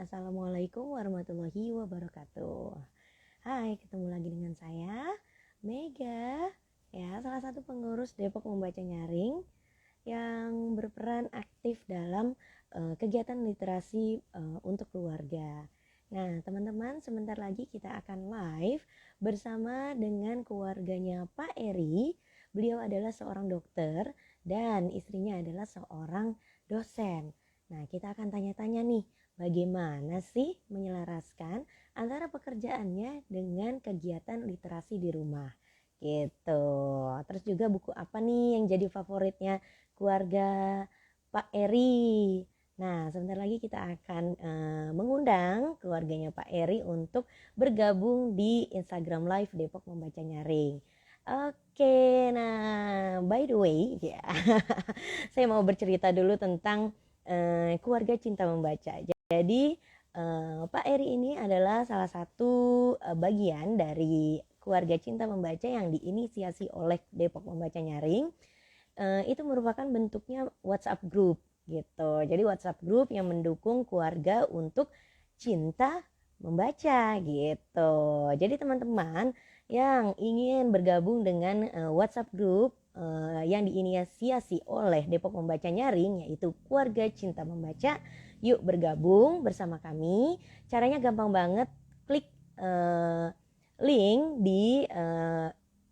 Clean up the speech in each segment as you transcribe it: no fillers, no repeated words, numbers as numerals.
Assalamualaikum warahmatullahi wabarakatuh. Hai, ketemu lagi dengan saya, Mega, ya, salah satu pengurus Depok Membaca Nyaring yang berperan aktif dalam kegiatan literasi untuk keluarga. Nah, teman-teman, sebentar lagi kita akan live bersama dengan keluarganya Pak Eri. Beliau adalah seorang dokter dan istrinya adalah seorang dosen. Nah, kita akan tanya-tanya nih, bagaimana sih menyelaraskan antara pekerjaannya dengan kegiatan literasi di rumah gitu. Terus juga buku apa nih yang jadi favoritnya keluarga Pak Eri. Nah, sebentar lagi kita akan mengundang keluarganya Pak Eri untuk bergabung di Instagram Live Depok Membaca Nyaring. Oke, nah by the way, ya, saya mau bercerita dulu tentang keluarga cinta membaca. Jadi Pak Eri ini adalah salah satu bagian dari keluarga cinta membaca yang diinisiasi oleh Depok Membaca Nyaring. Itu merupakan bentuknya WhatsApp group gitu. Jadi WhatsApp group yang mendukung keluarga untuk cinta membaca gitu. Jadi teman-teman yang ingin bergabung dengan WhatsApp group yang diinisiasi oleh Depok Membaca Nyaring, yaitu Keluarga Cinta Membaca, yuk bergabung bersama kami. Caranya gampang banget, klik link di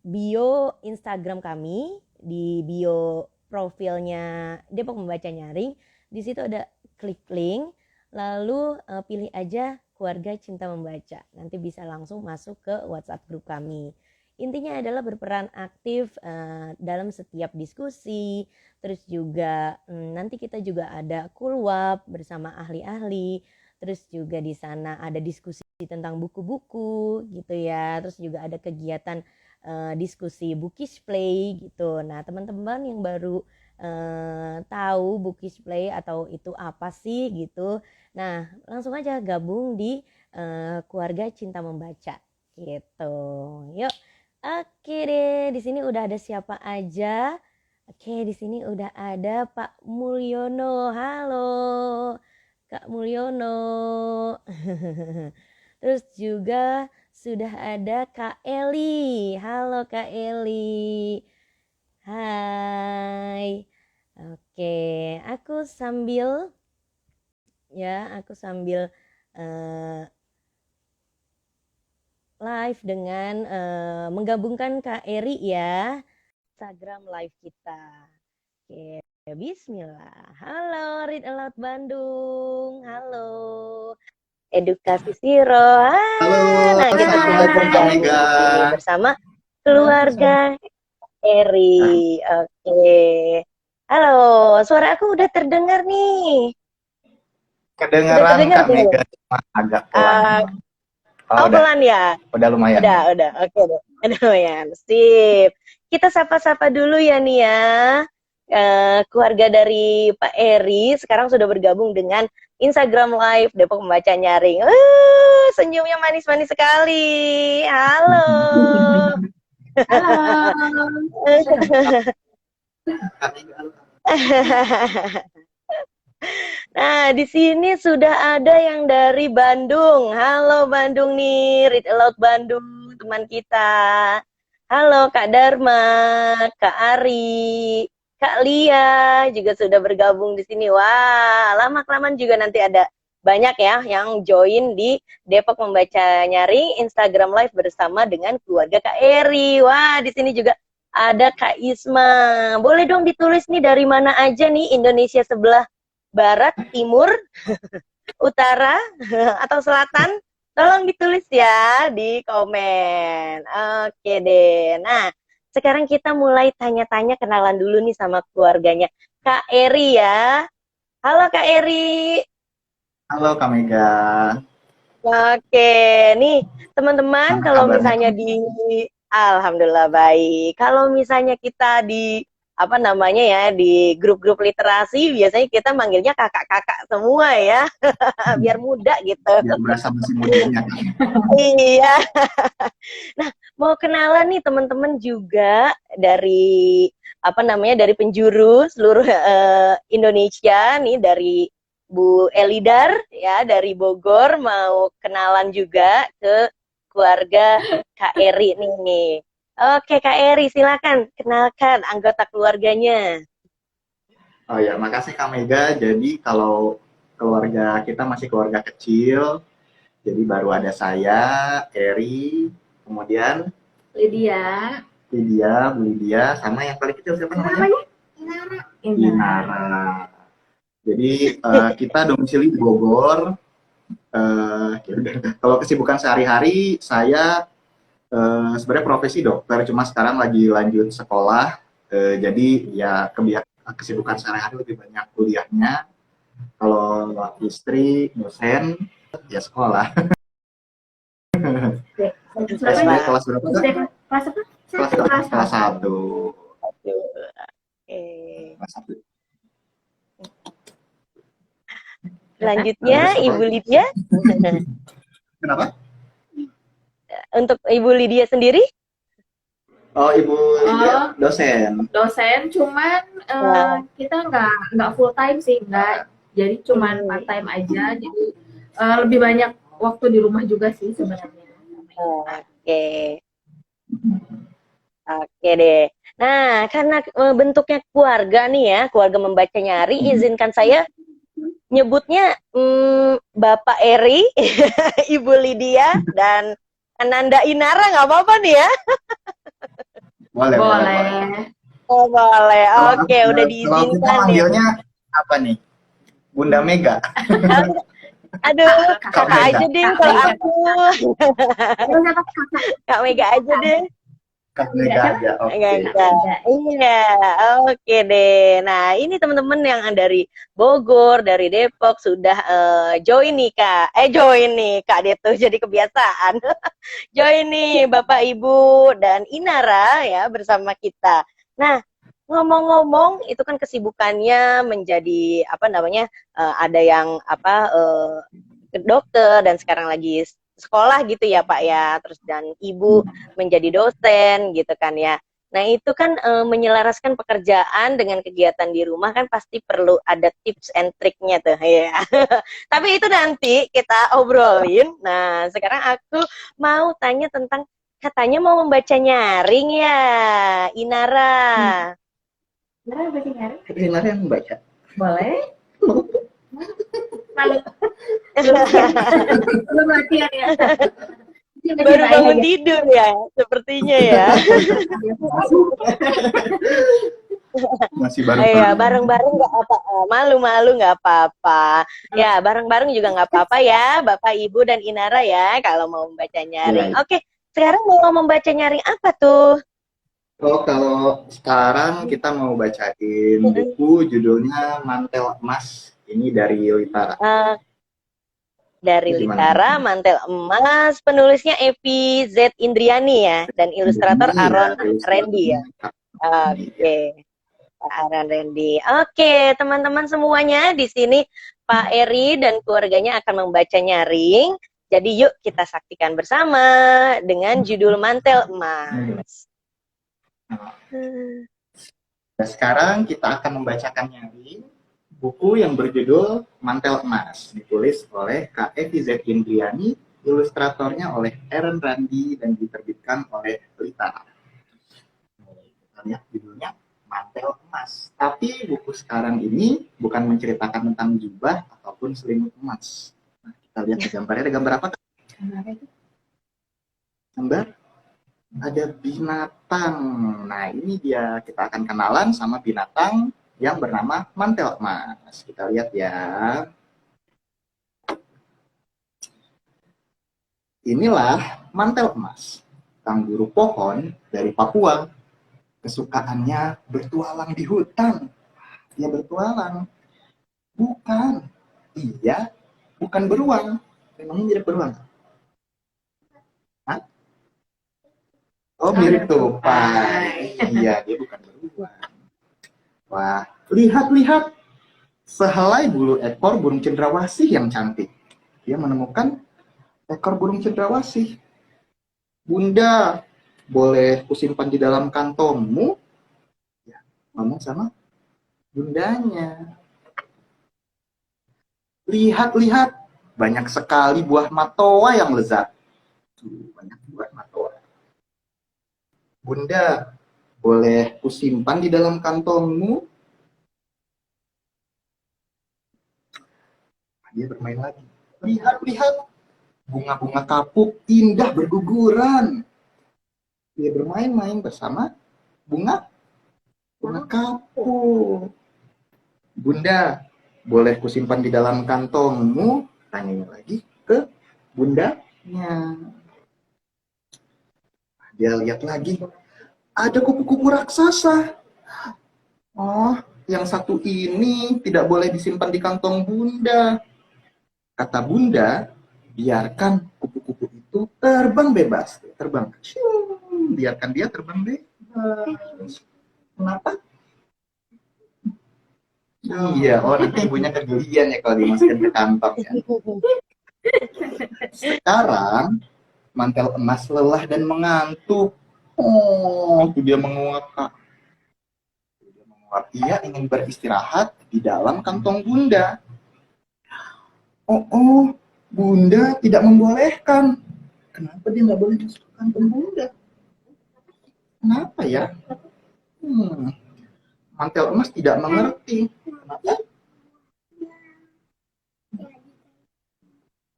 bio Instagram kami, di bio profilnya Depok Membaca Nyaring. Di situ ada klik link, lalu pilih aja Keluarga Cinta Membaca. Nanti bisa langsung masuk ke WhatsApp grup kami. Intinya adalah berperan aktif dalam setiap diskusi. Terus juga nanti kita juga ada kulwab bersama ahli-ahli. Terus juga di sana ada diskusi tentang buku-buku gitu ya. Terus juga ada kegiatan diskusi Bookish Play gitu. Nah, teman-teman yang baru tahu Bookish Play atau itu apa sih gitu. Nah, langsung aja gabung di Keluarga Cinta Membaca gitu. Yuk. Oke deh, di sini udah ada siapa aja? Oke, di sini udah ada Pak Mulyono. Halo, Kak Mulyono. Terus juga sudah ada Kak Eli. Halo Kak Eli. Hai. Oke, aku sambil live dengan menggabungkan Kak Eri ya. Instagram live kita. Oke, bismillah. Halo Read Aloud Bandung. Halo. Edukasi Siro. Halo, Nah, kita sudah Assalamualaikum Kak bergabung Mega. di sini bersama keluarga Eri. Oke. Halo, suara aku udah terdengar nih. Udah Kedengeran terdengar Kak belum? Mega, cuma agak pelan. Oh, Udah, pelan ya? udah lumayan. Udah. Oke deh. Udah lumayan. Sip. Kita sapa-sapa dulu ya nih ya. Keluarga dari Pak Eri sekarang sudah bergabung dengan Instagram Live Depok Membaca Nyaring. Senyumnya manis-manis sekali. Halo. Halo. Nah, di sini sudah ada yang dari Bandung. Halo Bandung nih, Read Aloud Bandung, teman kita. Halo Kak Dharma, Kak Ari, Kak Lia juga sudah bergabung di sini. Wah, lama-kelamaan juga nanti ada banyak ya yang join di Depok Membaca Nyaring Instagram Live bersama dengan keluarga Kak Eri. Wah, di sini juga ada Kak Isma. Boleh dong ditulis nih dari mana aja nih Indonesia sebelah barat, timur, utara, atau selatan? Tolong ditulis ya di komen. Oke deh. Nah, sekarang kita mulai tanya-tanya kenalan dulu nih sama keluarganya. Kak Eri ya. Halo Kak Eri. Halo Kak Mega. Oke, nih teman-teman Gimana kalau kabarnya? misalnya Alhamdulillah baik. Kalau misalnya kita di apa namanya ya di grup-grup literasi biasanya kita manggilnya kakak-kakak semua ya biar muda gitu. Biar berasa masih mudanya. Iya. Nah, mau kenalan nih teman-teman juga dari apa namanya dari penjuru seluruh Indonesia nih dari Bu Elidar ya dari Bogor mau kenalan juga ke keluarga Kak Eri nih. Oke Kak Eri, silakan kenalkan anggota keluarganya. Oh ya, makasih Kak Mega. Jadi kalau keluarga kita masih keluarga kecil, jadi baru ada saya, Eri, kemudian Lydia. Lydia, Bu Lydia, sama yang paling kecil siapa namanya? Inara. Inara. Jadi kita domisili di Bogor. Ya udah. Kalau kesibukan sehari-hari, saya sebenarnya profesi dokter, cuma sekarang lagi lanjut sekolah. Jadi ya kesibukan sehari-hari lebih banyak kuliahnya. Kalau istri, dosen, ya sekolah. SD kelas berapa? Kelas apa? Kelas 1. Eh, Kelas 1. Selanjutnya Ibu Lydia. Kenapa? Untuk Ibu Lydia sendiri? Oh, Ibu Lydia dosen. Dosen, cuman kita nggak full time sih, nggak. Jadi cuman part time aja. Jadi lebih banyak waktu di rumah juga sih sebenarnya. Oke. Oke deh. Nah, karena bentuknya keluarga nih ya, keluarga membaca nyari, izinkan saya nyebutnya Bapak Eri, Ibu Lydia, dan Ananda Inara, nggak apa-apa nih ya? Boleh. Oh, boleh. Oke, udah Kalau kita diizinkan nih. manggilnya apa nih? Bunda Mega. Aduh, kakak Mega. aja deh kalau aku. Kak Mega aja deh. Kak Mega aja. Oke. Iya, oke deh. Nah, ini teman-teman yang dari Bogor, dari Depok sudah join nih Kak. Join nih Kak Detu, jadi kebiasaan. Join nih Bapak Ibu dan Inara ya bersama kita. Nah, ngomong-ngomong itu kan kesibukannya menjadi apa namanya? Ada yang dokter dan sekarang lagi sekolah gitu ya Pak ya, terus dan Ibu menjadi dosen gitu kan ya. Nah itu kan menyelaraskan pekerjaan dengan kegiatan di rumah kan pasti perlu ada tips and triknya tuh ya. Tapi itu nanti kita obrolin. Nah sekarang aku mau tanya tentang katanya mau membaca nyaring ya, Inara. Inara baca nyaring? Inara yang membaca. Boleh. Malu. Belum latihan ya. Baru bangun tidur ya, sepertinya ya. Masih baru. Iya, bareng-bareng nggak apa, malu-malu nggak apa-apa. Ya, bareng-bareng juga nggak apa-apa ya, Bapak, Ibu, dan Inara ya, kalau mau membaca nyaring. Oke, sekarang mau membaca nyaring apa tuh? Oh, kalau sekarang kita mau bacain buku judulnya Mantel Emas. Ini dari Litara. Dari Litara, Mantel Emas, penulisnya Evi Z. Indriani ya, dan ilustrator Aaron Randy ya. Oke. Aaron Randy. Oke, teman-teman semuanya di sini Pak Eri dan keluarganya akan membaca nyaring. Jadi yuk kita saksikan bersama dengan judul Mantel Emas. Nah, sekarang kita akan membacakan nyaring buku yang berjudul Mantel Emas, ditulis oleh Kak Evi Z. Indriani, ilustratornya oleh Aaron Randy, dan diterbitkan oleh Litara. Kita lihat judulnya Mantel Emas. Tapi buku sekarang ini bukan menceritakan tentang jubah ataupun selimut emas. Nah, kita lihat di gambarnya. Ada gambar apa? Gambar ada binatang. Nah, ini dia. Kita akan kenalan sama binatang yang bernama mantel emas. Kita lihat ya. Inilah mantel emas, kanguru pohon dari Papua. Kesukaannya bertualang di hutan. Dia bertualang. Bukan. Iya, bukan beruang. Memangnya mirip beruang? Hah? Oh, mirip tupai. Iya, dia bukan beruang. Wah, lihat-lihat. Sehelai bulu ekor burung cendrawasih yang cantik. Dia menemukan ekor burung cendrawasih. Bunda, boleh kusimpan di dalam kantongmu? Ya, ngomong sama bundanya. Lihat-lihat, banyak sekali buah matoa yang lezat. Tuh, banyak buah matoa. Bunda, boleh kusimpan di dalam kantongmu? Dia bermain lagi. Lihat-lihat, bunga-bunga kapuk indah berguguran. Dia bermain-main bersama bunga kapuk. Bunda, boleh kusimpan di dalam kantongmu? Tanyanya lagi ke bundanya. Dia lihat lagi, ada kupu-kupu raksasa. Oh, yang satu ini tidak boleh disimpan di kantong bunda. Kata bunda, biarkan kupu-kupu itu terbang bebas. Terbang. Biarkan dia terbang bebas. Kenapa? Iya, oh nanti ibunya kegelian ya kalau dimasukin ke kantong ya. Sekarang, mantel emas lelah dan mengantuk. Oh, itu dia menguap, Kak. Ia ingin beristirahat di dalam kantong bunda. Oh, bunda tidak membolehkan. Kenapa dia nggak boleh masuk ke kantong bunda? Kenapa ya? Mantel emas tidak mengerti. Kenapa?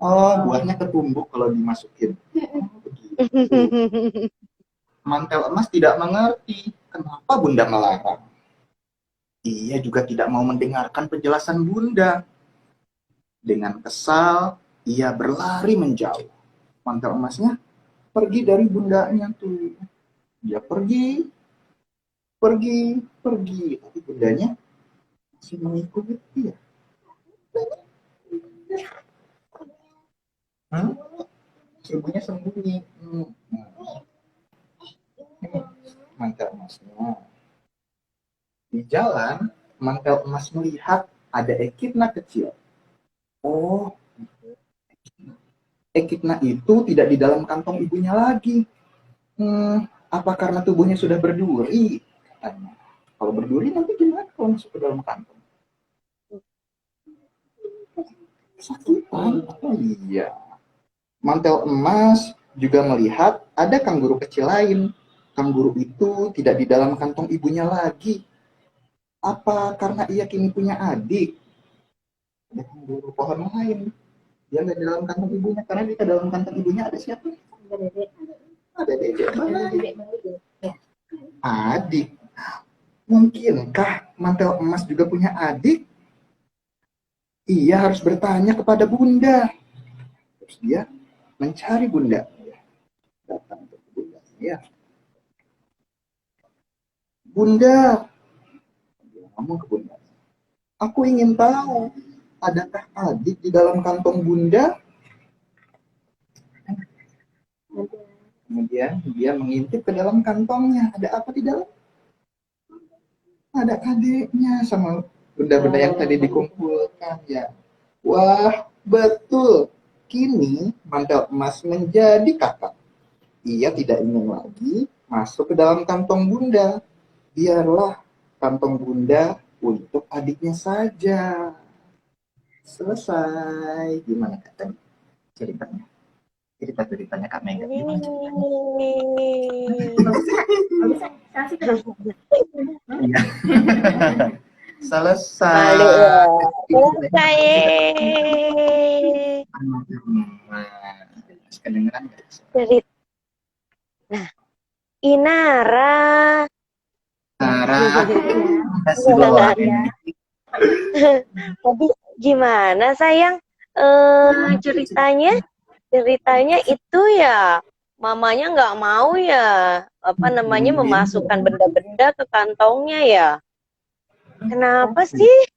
Oh, buahnya ketumbuk kalau dimasukin. Mantel emas tidak mengerti. Kenapa bunda melarang? Ia juga tidak mau mendengarkan penjelasan bunda. Dengan kesal, ia berlari menjauh. Mantel emasnya pergi dari bundanya tuh. Dia pergi. Tapi bundanya masih mengikuti dia. Ibunya sembunyi. Mantel emasnya. Di jalan, mantel emas melihat ada Ekidna kecil. Oh, Ekidna itu tidak di dalam kantong ibunya lagi. Apa karena tubuhnya sudah berduri? Katanya. Kalau berduri nanti gimana kalau masuk ke dalam kantong? Sakitan? Oh iya. Mantel emas juga melihat ada kangguru kecil lain. Kangguru itu tidak di dalam kantong ibunya lagi. Apa karena ia kini punya adik? Ada kangguru pohon lain. Dia nggak di dalam kantong ibunya karena di dalam kantong ibunya ada siapa? Ada dedek. Adik. Mungkinkah mantel emas juga punya adik? Ia harus bertanya kepada bunda. Terus dia mencari bunda. Datang ke bunda. Ya. Bunda. Dia ngomong ke bunda. Aku ingin tahu, adakah adik di dalam kantong bunda? Kemudian dia mengintip ke dalam kantongnya. Ada apa di dalam? Ada adiknya sama benda-benda yang tadi dikumpulkan ya. Wah, betul. Kini mantel emas menjadi kakak. Ia tidak ingin lagi masuk ke dalam kantong bunda. Biarlah kantong bunda untuk adiknya saja. Selesai. Gimana kak ceritanya? Cerita-ceritanya Kak Mega. Gimana ceritanya? Iya. Selesai. Selesai. Kedengeran nggak? Nah, Inara. Tadi gimana sayang? Ceritanya itu ya mamanya nggak mau ya memasukkan benda-benda ke kantongnya ya. Kenapa sih?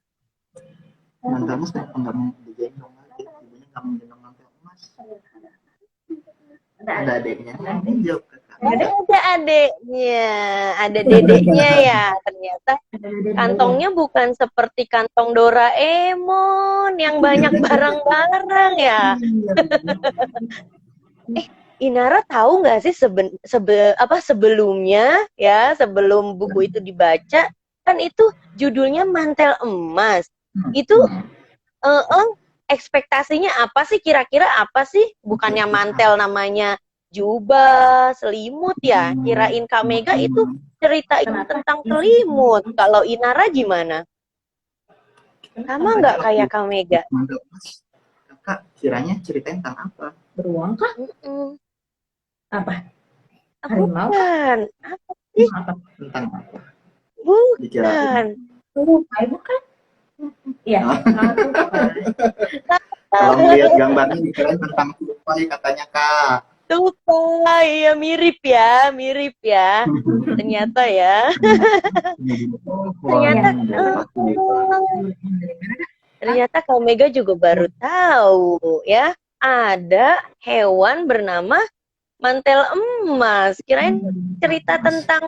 Mantel emas nggak mau digendong lagi, ibunya nggak mau gendong mantel emas. Ada adiknya. Ada dedeknya ya. Ternyata kantongnya bukan seperti kantong Doraemon yang banyak barang-barang ya. Inara tahu nggak sih sebelumnya ya, sebelum buku itu dibaca kan itu judulnya Mantel Emas. Itu ekspektasinya apa sih kira-kira apa sih? Bukannya mantel namanya jubah, selimut ya. Kirain Kak Mega itu ceritain tentang selimut. Kalau Inara gimana? Sama nggak kayak Kak Mega? Mantel emas, kakak kiranya ceritain tentang apa? Beruang kah? Mm-mm. Apa? Harimau kah? Bukan. Apa sih? Apa? Tentang apa? Bukan. Dikirain. Tupai bukan? Iya. Kalau melihat gambarnya dikirain tentang tupai katanya kak. Tupai, ya mirip ya, mirip ya. Ternyata ya. Ternyata, ternyata Kak Mega juga baru tahu ya. Ada hewan bernama mantel emas. Kirain cerita tentang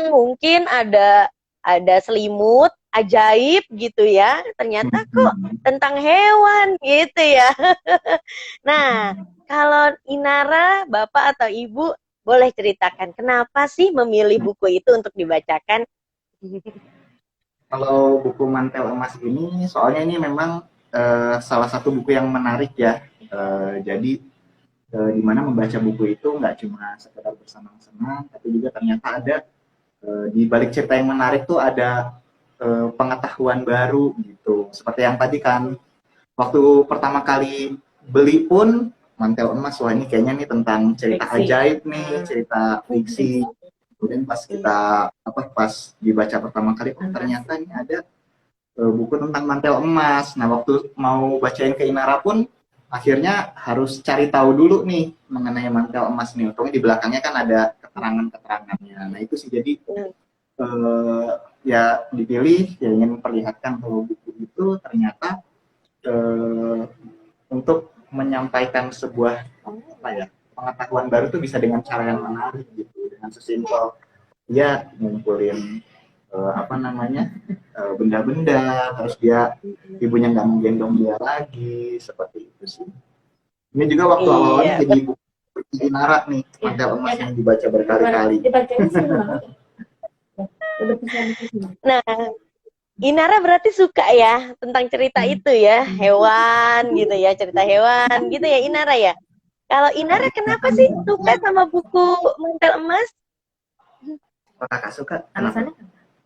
mungkin ada selimut ajaib gitu ya. Ternyata kok tentang hewan gitu ya. Nah, kalau Inara, Bapak atau Ibu boleh ceritakan kenapa sih memilih buku itu untuk dibacakan? Kalau buku Mantel Emas ini, soalnya ini memang salah satu buku yang menarik ya. Jadi di mana membaca buku itu nggak cuma sekedar bersenang-senang, tapi juga ternyata ada di balik cerita yang menarik tuh ada pengetahuan baru gitu. Seperti yang tadi kan, waktu pertama kali beli pun Mantel Emas, wah ini kayaknya nih tentang cerita Fiksi. ajaib nih, cerita fiksi. Kemudian pas dibaca pertama kali, oh ternyata ini ada buku tentang mantel emas. Nah, waktu mau bacain ke Inara pun akhirnya harus cari tahu dulu nih mengenai mantel emas nih. Untungnya di belakangnya kan ada keterangan-keterangannya. Nah, itu sih jadi ya dipilih, ya ingin memperlihatkan bahwa buku itu ternyata untuk menyampaikan sebuah pengetahuan baru tuh bisa dengan cara yang menarik gitu, dengan sesimpel dia ngumpulin benda-benda, terus dia ibunya nggak menggendong dia lagi, seperti itu sih. Ini juga waktu awalnya jadi buku Inara nih, Mantel Emas yang dibaca berkali-kali. Nah, Inara berarti suka ya tentang cerita itu ya, hewan gitu ya, cerita hewan gitu ya Inara ya. Kalau Inara kenapa sih suka sama buku Mantel Emas? Kok kakak suka? Alasannya?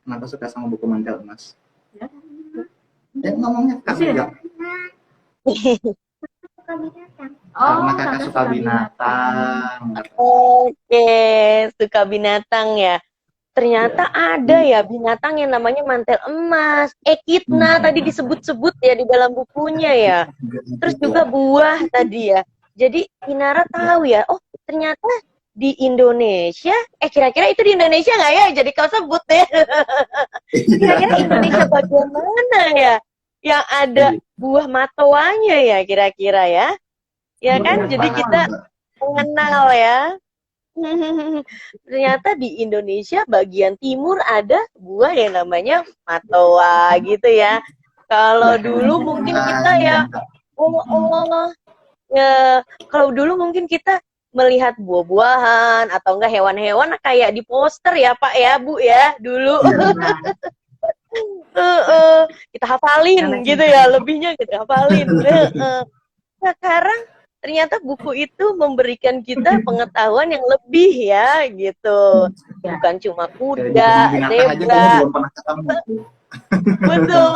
Kenapa suka sama buku Mantel Emas? Ya ngomongnya Kak Mega. Karena kakak suka binatang. Oke, suka binatang ya. Ternyata ada ya binatang yang namanya mantel emas. Ekidna tadi disebut-sebut ya di dalam bukunya ya. Terus juga buah tadi ya. Jadi Inara tahu ya, oh ternyata di Indonesia, kira-kira itu di Indonesia nggak ya? Jadi kau sebut deh. Kira-kira Indonesia bagian mana ya? Yang ada buah matoanya ya kira-kira ya? Ya kan? Jadi kita mengenal ya. Ternyata di Indonesia bagian timur ada buah yang namanya matoa gitu ya. Kalau dulu mungkin kita ya, kalau dulu mungkin kita melihat buah-buahan atau enggak hewan-hewan kayak di poster ya Pak ya Bu ya dulu. Kita hafalin gitu ya, lebihnya kita hafalin. Sekarang ternyata buku itu memberikan kita pengetahuan yang lebih ya gitu. Bukan cuma kuda, zebra. Betul.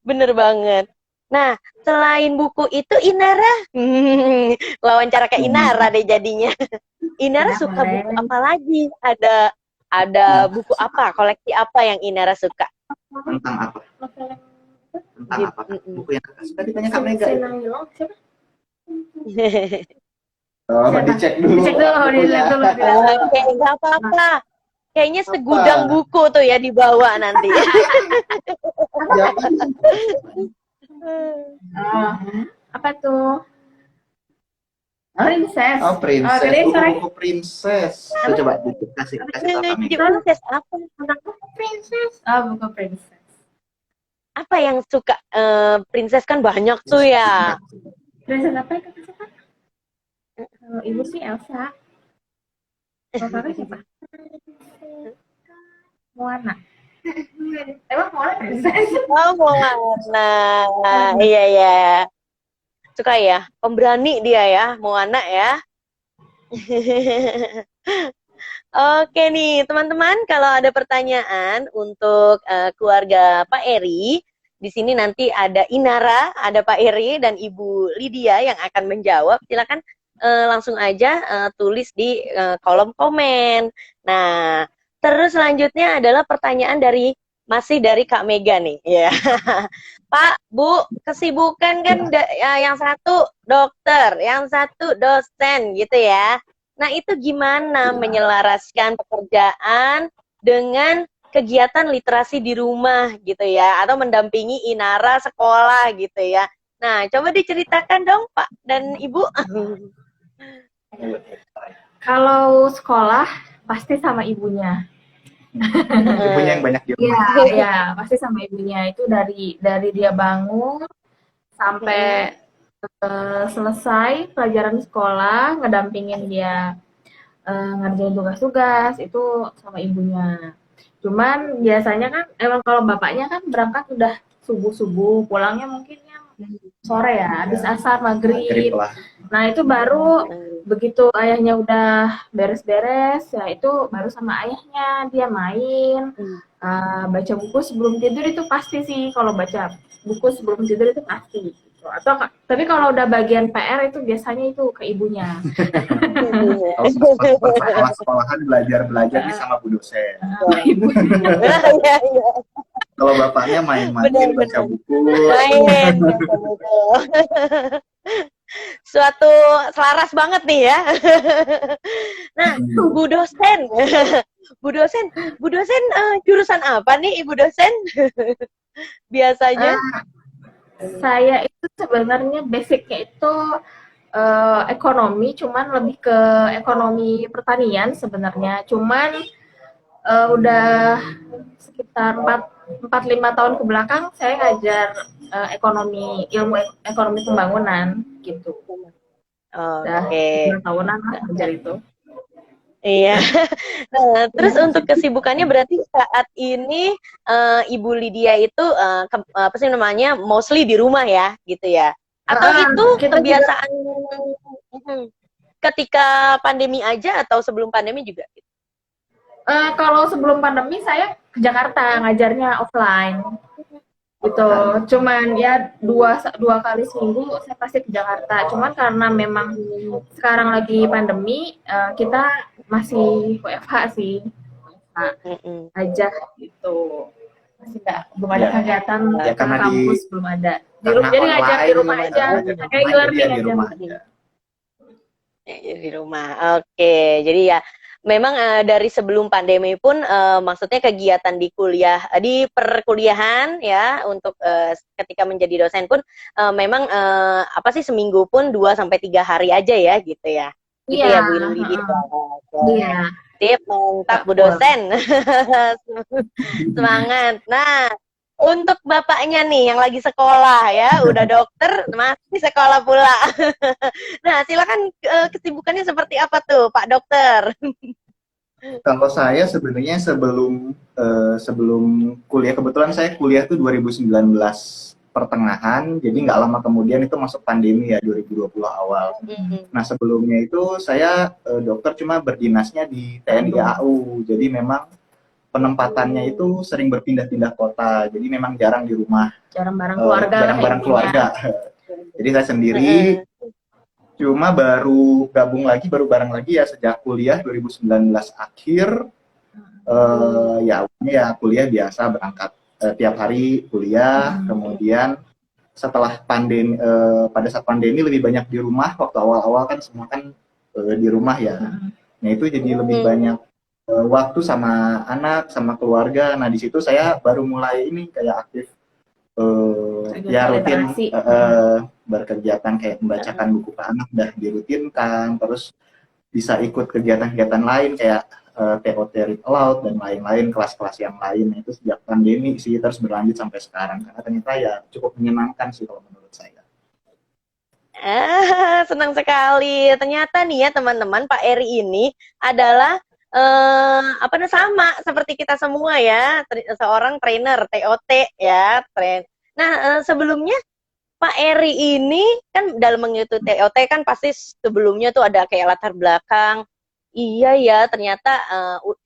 Bener banget. Nah, selain buku itu Inara, wawancara ke Inara deh jadinya. Inara suka buku apa lagi? Ada buku apa? Koleksi apa yang Inara suka? Tentang apa? Tentang apa? Buku yang kakak suka ditanya Kak Mega. Oh, dicek dulu. Oke, nggak apa-apa. Kayaknya segudang buku tuh ya dibawa nanti. Apa tuh? Princess. Oh, Princess. Buku Princess. Coba kasih Princess apa? Princess. Oh, buku Princess. Apa yang suka Princess kan banyak tuh ya. Princess apa yang kakak suka? Kalau ibu sih Elsa. Kalau kakak siapa? Moana. Emang Moana princess? Oh, Moana. Iya ya. Suka ya. Pemberani dia ya, Moana ya. Oke nih, teman-teman, kalau ada pertanyaan untuk keluarga Pak Eri, di sini nanti ada Inara, ada Pak Eri dan Ibu Lydia yang akan menjawab. Silakan langsung aja tulis di kolom komen. Nah, terus selanjutnya adalah pertanyaan masih dari Kak Mega nih. Ya. Pak, Bu, kesibukan kan yang satu dokter, yang satu dosen gitu ya. Nah, itu gimana menyelaraskan pekerjaan dengan kegiatan literasi di rumah gitu ya, atau mendampingi Inara sekolah gitu ya. Nah, coba diceritakan dong Pak dan Ibu. Kalau sekolah pasti sama ibunya. Ibunya yang banyak di rumah. Iya, pasti sama ibunya. Itu dari dia bangun sampai selesai pelajaran sekolah, ngedampingin dia ngerjain tugas-tugas itu sama ibunya. Cuman biasanya kan emang kalau bapaknya kan berangkat udah subuh-subuh, pulangnya mungkin yang sore ya, habis asar maghrib. Nah itu baru begitu ayahnya udah beres-beres, ya itu baru sama ayahnya dia main, baca buku sebelum tidur itu pasti sih, kalau baca buku sebelum tidur itu pasti. Atau tapi kalau udah bagian PR itu biasanya itu ke ibunya. Kalau sekolahan belajar nih sama bu dosen. Kalau bapaknya main-main baca buku. Main baca buku. Suatu selaras banget nih ya. Nah, Bu dosen. Bu dosen jurusan apa nih Ibu dosen? Biasanya saya itu sebenarnya basicnya itu ekonomi, cuman lebih ke ekonomi pertanian sebenarnya. Cuman udah sekitar 4-5 tahun ke belakang saya ngajar ilmu ekonomi pembangunan gitu. Oke. 5 tahunan lah ngajar itu. Iya. Nah, terus untuk kesibukannya berarti saat ini Ibu Lydia itu apa sih namanya, mostly di rumah ya, gitu ya? Atau itu kebiasaan ketika pandemi aja atau sebelum pandemi juga? Kalau sebelum pandemi saya ke Jakarta ngajarnya offline. Gitu. Cuman ya dua kali seminggu saya pasti ke Jakarta. Cuman karena memang sekarang lagi pandemi, kita masih WFH sih, aja gitu. Masih belum ada kegiatan ke kampus, belum ada. Jadi ngajar di rumah aja, kayak e-learning aja. Di rumah. Oke, jadi ya memang dari sebelum pandemi pun maksudnya kegiatan di di perkuliahan ya, untuk ketika menjadi dosen pun memang apa sih, seminggu pun 2-3 hari aja ya gitu ya. Gitu ya Bu Lydia. Iya. Tip mantap Bu dosen. Semangat. Nah, untuk bapaknya nih yang lagi sekolah ya, udah dokter masih sekolah pula. Nah, silakan kesibukannya seperti apa tuh Pak Dokter? Kalau saya sebenarnya sebelum kuliah, kebetulan saya kuliah tuh 2019 pertengahan, jadi nggak lama kemudian itu masuk pandemi ya, 2020 awal. Nah sebelumnya itu saya dokter cuma berdinasnya di TNI AU, jadi memang penempatannya itu sering berpindah-pindah kota, jadi memang jarang di rumah. Jarang bareng keluarga. Jadi saya sendiri. Cuma baru bareng lagi ya sejak kuliah 2019 akhir. Ya kuliah biasa, berangkat tiap hari kuliah. Kemudian setelah pandemi, pada saat pandemi lebih banyak di rumah. Waktu awal-awal kan semua kan di rumah ya. Nah itu jadi lebih banyak waktu sama anak, sama keluarga. Nah di situ saya baru mulai ini kayak aktif ya rutin berkegiatan kayak membacakan buku ke anak, udah dirutinkan. Terus bisa ikut kegiatan-kegiatan lain kayak TOT Read Aloud dan lain-lain, kelas-kelas yang lain. Itu sejak pandemi sih, terus berlanjut sampai sekarang, karena ternyata ya cukup menyenangkan sih kalau menurut saya. Senang sekali. Ternyata nih ya teman-teman, Pak Eri ini adalah apa namanya, sama seperti kita semua ya, seorang trainer TOT ya, Nah, sebelumnya Pak Eri ini kan dalam mengikuti TOT kan pasti sebelumnya tuh ada kayak latar belakang. Iya ya, ternyata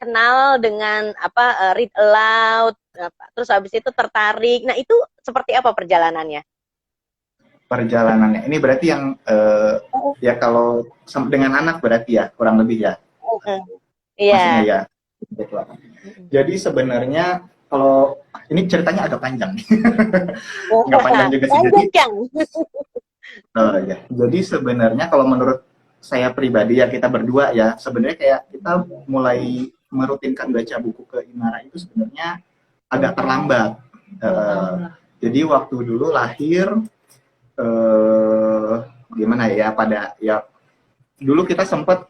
kenal dengan apa read aloud, terus habis itu tertarik. Nah, itu seperti apa perjalanannya? Perjalanannya ini berarti yang ya kalau dengan anak berarti ya kurang lebih ya. Maksudnya Iya. ya. Betul. Jadi sebenarnya kalau ini ceritanya agak panjang. Nggak panjang juga sih. Jadi, ya. Jadi sebenarnya kalau menurut saya pribadi ya, kita berdua ya, sebenarnya kayak kita mulai merutinkan baca buku ke Inara itu sebenarnya agak terlambat. Jadi waktu dulu lahir gimana ya, pada ya dulu kita sempat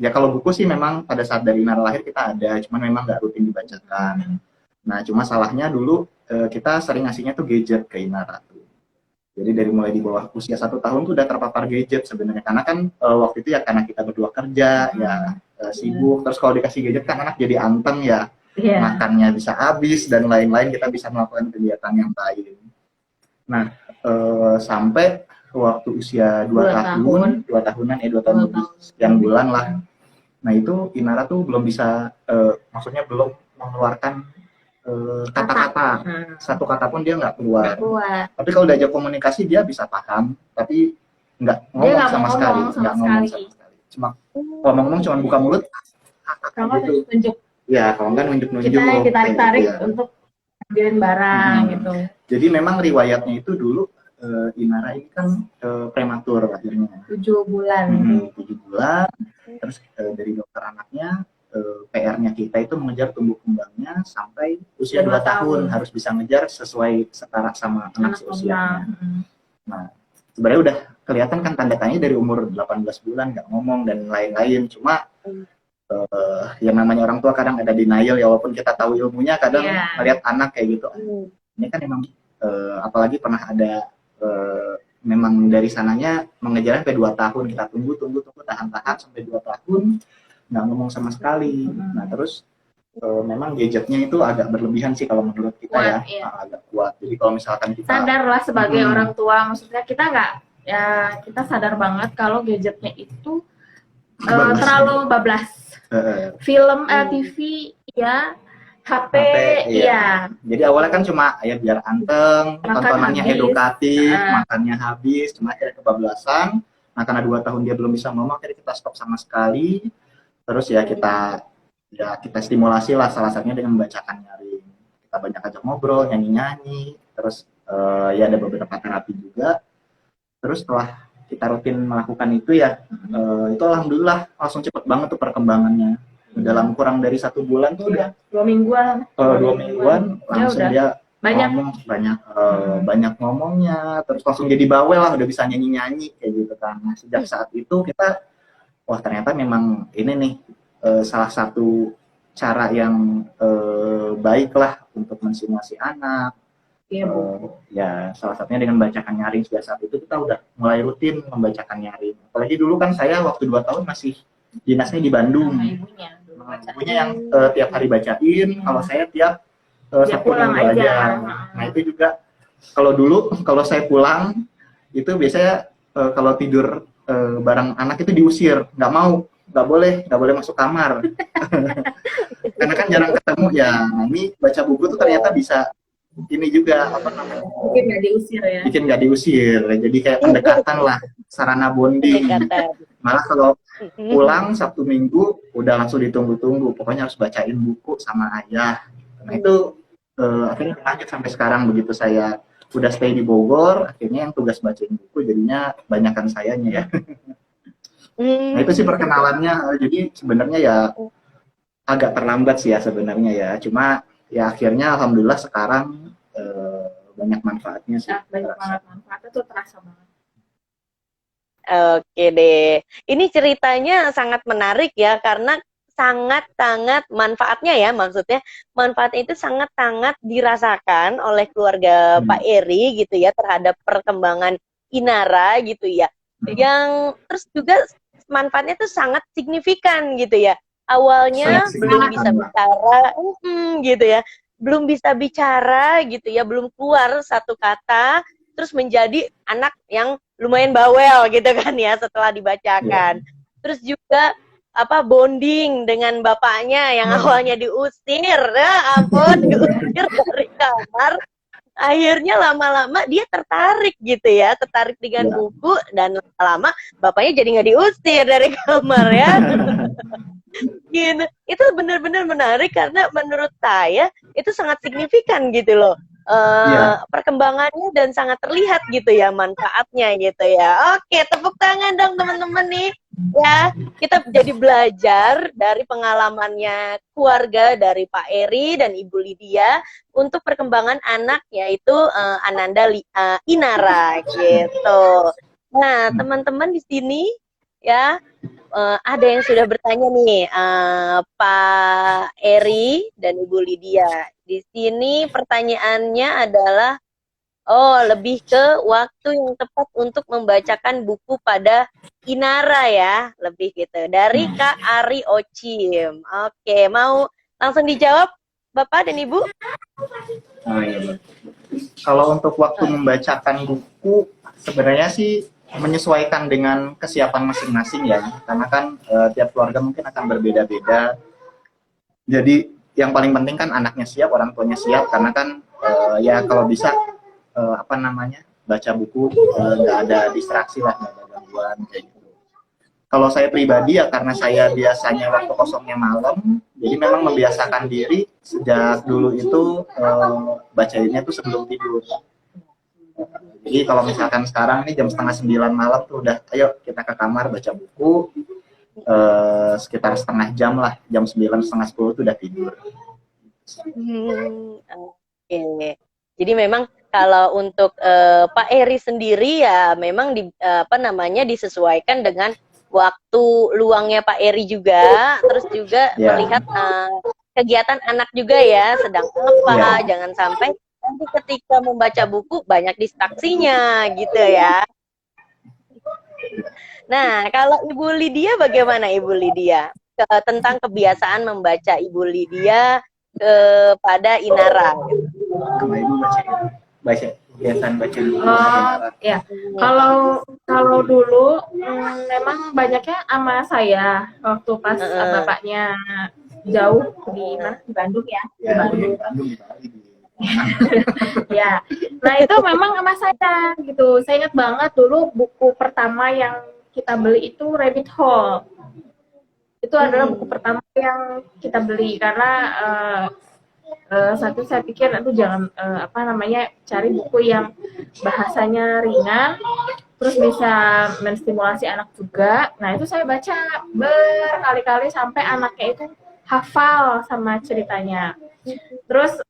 ya kalau buku sih memang pada saat dari Inara lahir kita ada, cuman memang nggak rutin dibacakan. Nah, cuma salahnya dulu kita sering ngasihnya tuh gadget ke Inara tuh. Jadi dari mulai di bawah usia 1 tahun tuh udah terpapar gadget sebenarnya, karena kan waktu itu ya karena kita berdua kerja ya sibuk, terus kalau dikasih gadget kan anak jadi anteng ya, makannya bisa habis dan lain-lain, kita bisa melakukan kegiatan yang lain. Nah, sampai waktu usia 2 tahunan ya, 2 tahun lebih sekian bulan lah. Nah, itu Inara tuh belum bisa maksudnya belum mengeluarkan kata-kata, satu kata pun dia nggak keluar. Tapi kalau diajak komunikasi dia bisa paham, tapi nggak ngomong sama sekali, nggak ngomong sama sekali. Cuma kalau ngomong cuma buka mulut, gitu. Tunjuk. Ya, kalau nggak nunjuk-nunjuk. Kita ditarik-tarik untuk ambilin barang gitu. Jadi memang riwayatnya itu dulu Inara ini kan prematur lahirnya. 7 bulan. 7 bulan. Terus dari dokter anaknya PR-nya kita itu mengejar tumbuh kembangnya sampai usia 2 tahun, harus bisa ngejar sesuai setara sama anak seusianya. Nah, sebenarnya udah kelihatan kan tanda tanya dari umur 18 bulan nggak ngomong dan lain-lain. Cuma yang namanya orang tua kadang ada denial ya, walaupun kita tahu ilmunya, kadang melihat anak kayak gitu. Ini kan emang apalagi pernah ada memang dari sananya mengejarnya sampai 2 tahun, kita tunggu tahan sampai 2 tahun nggak ngomong sama sekali. Nah, terus memang gadgetnya itu agak berlebihan sih kalau menurut kita agak kuat. Jadi kalau misalkan kita sadarlah sebagai orang tua, maksudnya kita nggak ya, kita sadar banget kalau gadgetnya itu terlalu bablas. Film, TV, ya, HP, iya. Jadi awalnya kan cuma ya biar anteng, tontonannya edukatif, makannya habis, cuma akhirnya kebablasan. Nah, karena 2 tahun dia belum bisa ngomong, akhirnya kita stop sama sekali. Terus ya kita stimulasi lah, salah satunya dengan membacakan nyaring. Kita banyak ajak ngobrol, nyanyi-nyanyi, terus ya ada beberapa terapi juga. Terus setelah kita rutin melakukan itu ya, itu alhamdulillah langsung cepet banget tuh perkembangannya. Dalam kurang dari 1 bulan tuh udah 2 mingguan. 2 mingguan langsung dia ngomong banyak ngomongnya, terus langsung jadi bawel lah, udah bisa nyanyi-nyanyi kayak gitu kan. Nah, sejak saat itu kita wah ternyata memang ini nih salah satu cara yang baik lah untuk menstimulasi anak. Ya salah satunya dengan membacakan nyaring. Sejak saat itu kita udah mulai rutin membacakan nyaring. Apalagi dulu kan saya waktu 2 tahun masih dinasnya di Bandung. Ibunya yang tiap hari bacain, kalau saya tiap Sabtu Minggu aja. Nah, itu juga kalau dulu kalau saya pulang itu biasanya kalau tidur bareng anak itu diusir, nggak mau, nggak boleh masuk kamar. Karena kan jarang ketemu ya. Nah, ini baca buku tuh ternyata bisa ini juga apa namanya? Bikin nggak diusir ya. Bikin nggak diusir, jadi kayak pendekatan lah, sarana bonding. Malah kalau pulang Sabtu Minggu udah langsung ditunggu-tunggu, pokoknya harus bacain buku sama ayah. Nah, itu akhirnya lanjut sampai sekarang. Begitu saya udah stay di Bogor, akhirnya yang tugas bacain buku jadinya banyakan sayanya ya. Nah, itu sih perkenalannya. Jadi sebenarnya ya agak terlambat sih ya sebenarnya ya, cuma ya akhirnya alhamdulillah sekarang banyak manfaatnya sih. Banyak banget manfaatnya tuh, terasa banget. Oke deh, ini ceritanya sangat menarik ya, karena sangat-sangat manfaatnya ya, maksudnya manfaatnya itu sangat-sangat dirasakan oleh keluarga Pak Eri gitu ya, terhadap perkembangan Inara gitu ya. Yang terus juga manfaatnya tuh sangat signifikan gitu ya. Awalnya Sangat belum signifikan, bisa Mbak. bicara, gitu ya, belum bisa bicara gitu ya, belum keluar satu kata, terus menjadi anak yang lumayan bawel gitu kan ya setelah dibacakan. Terus juga bonding dengan bapaknya yang awalnya diusir, ya ampun, diusir dari kamar. Akhirnya lama-lama dia tertarik gitu ya, tertarik dengan Ya. buku, dan lama-lama bapaknya jadi nggak diusir dari kamar ya. Gitu. Itu benar-benar menarik karena menurut saya itu sangat signifikan gitu loh. Iya. Perkembangannya dan sangat terlihat gitu ya manfaatnya gitu ya. Oke, tepuk tangan dong teman-teman nih. Ya, kita jadi belajar dari pengalamannya keluarga dari Pak Eri dan Ibu Lydia untuk perkembangan anak yaitu Ananda Inara gitu. Nah, teman-teman di sini ya ada yang sudah bertanya nih, Pak Eri dan Ibu Lydia. Di sini pertanyaannya adalah, lebih ke waktu yang tepat untuk membacakan buku pada Inara ya, lebih gitu. Dari Kak Ari Ocim. Oke, mau langsung dijawab Bapak dan Ibu? Oh iya, Mbak. Kalau untuk waktu membacakan buku, sebenarnya sih menyesuaikan dengan kesiapan masing-masing ya, karena kan tiap keluarga mungkin akan berbeda-beda. Jadi yang paling penting kan anaknya siap, orang tuanya siap, karena kan ya kalau bisa baca buku nggak ada distraksi lah, nggak ada gangguan kayak gitu. Kalau saya pribadi ya karena saya biasanya waktu kosongnya malam, jadi memang membiasakan diri sejak dulu itu bacainnya tuh sebelum tidur. Jadi kalau misalkan sekarang ini jam 8:30 malam tuh udah, ayo kita ke kamar baca buku, sekitar setengah jam lah, jam 9, setengah 10 tuh udah tidur. Oke. Jadi memang kalau untuk Pak Eri sendiri ya memang disesuaikan dengan waktu luangnya Pak Eri juga, terus juga melihat kegiatan anak juga ya, sedang apa, jangan sampai nanti ketika membaca buku banyak distraksinya gitu ya. Nah, kalau Ibu Lydia bagaimana Ibu Lydia? Tentang kebiasaan membaca Ibu Lydia kepada Inara. Kalau Ibu baca kebiasaan baca dulu. Ya, kalau dulu memang banyaknya sama saya waktu pas bapaknya jauh di mana, di Bandung ya, di Bandung. Di Bali. Ya, nah itu memang sama saya gitu. Saya ingat banget dulu buku pertama yang kita beli itu Rabbit Hole. Itu adalah buku pertama yang kita beli karena satu saya pikir itu jangan cari buku yang bahasanya ringan, terus bisa menstimulasi anak juga. Nah itu saya baca berkali-kali sampai anaknya itu hafal sama ceritanya. Terus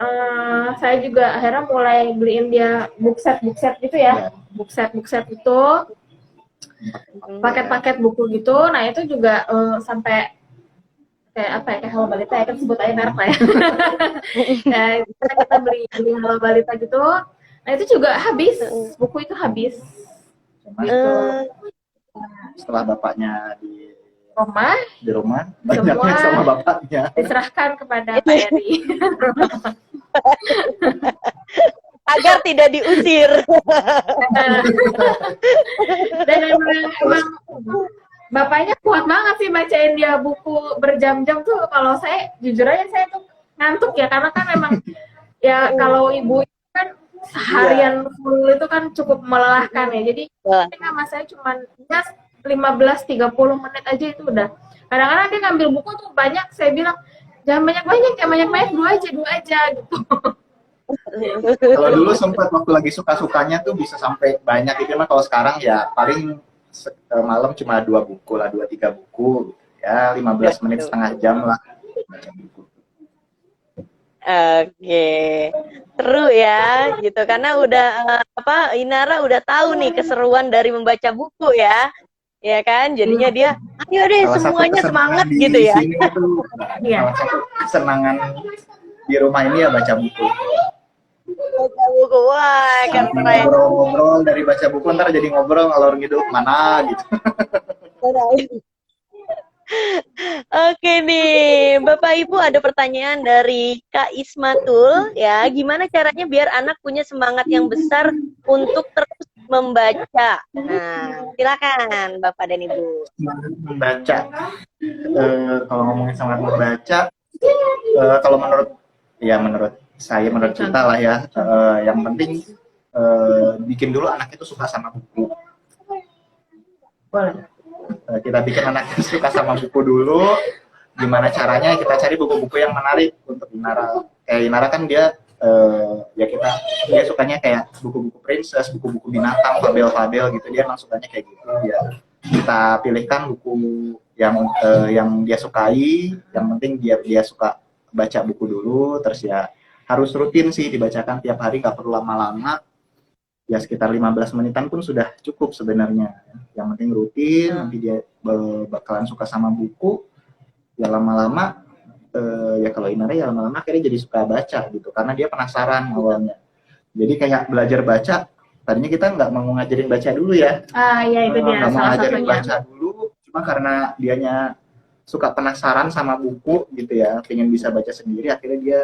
saya juga akhirnya mulai beliin dia book set gitu ya, book set itu, paket-paket buku gitu. Nah itu juga sampai kayak Halo Balita ya, kan sebut aja merek lah ya. Nah, kita beli Halo Balita gitu. Nah itu juga habis, buku itu habis. Setelah bapaknya di rumah, banyaknya sama bapaknya diserahkan kepada Pak Eri. Agar tidak diusir. Dan emang bapaknya kuat banget sih bacain dia buku berjam-jam tuh. Kalau saya jujur aja saya tuh ngantuk ya, karena kan emang ya kalau ibu kan seharian full itu kan cukup melelahkan ya. Jadi sama saya cuma 15-30 menit aja itu udah. Kadang-kadang dia ngambil buku tuh banyak, saya bilang jangan banyak-banyak, dua aja gitu. Kalau dulu sempat waktu lagi suka-sukanya tuh bisa sampai banyak gitu mah. Kalau sekarang ya paling malam cuma 2 buku lah, 2-3 buku ya, 15 menit setengah jam lah baca buku. Oke, seru ya gitu, karena udah Inara udah tahu nih keseruan dari membaca buku ya kan, jadinya dia ayo deh semuanya semangat gitu ya. Sini tuh, salah satu kesenangan di rumah ini ya baca buku. Baca buku, wah kan keren. Ngobrol dari baca buku ntar jadi ngobrol ngalor ngidul mana gitu. Oke nih, Bapak Ibu ada pertanyaan dari Kak Ismatul ya. Gimana caranya biar anak punya semangat yang besar untuk terus membaca? Nah, silakan Bapak dan Ibu. Semangat membaca. Kalau ngomongin semangat membaca, kalau menurut saya, menurut kita lah ya, yang penting bikin dulu anak itu suka sama buku. Boleh. Kita bikin anak itu suka sama buku dulu. Gimana caranya? Kita cari buku-buku yang menarik untuk Inara. Kayak Inara kan dia dia sukanya kayak buku-buku princess, buku-buku binatang, fabel-fabel gitu. Dia emang sukanya kayak gitu. Ya kita pilihkan buku yang dia sukai. Yang penting dia suka baca buku dulu. Terus ya harus rutin sih dibacakan tiap hari, nggak perlu lama-lama. Ya sekitar 15 menitan pun sudah cukup sebenarnya. Yang penting rutin, nanti dia bakalan suka sama buku. Ya lama-lama, ya kalau Inara ya lama-lama akhirnya jadi suka baca gitu. Karena dia penasaran awalnya. Jadi kayak belajar baca, tadinya kita nggak mau ngajarin baca dulu ya. Ya itu dia Nggak mau salah ngajarin satunya. baca dulu, cuma karena dianya suka penasaran sama buku gitu ya, pengen bisa baca sendiri, akhirnya dia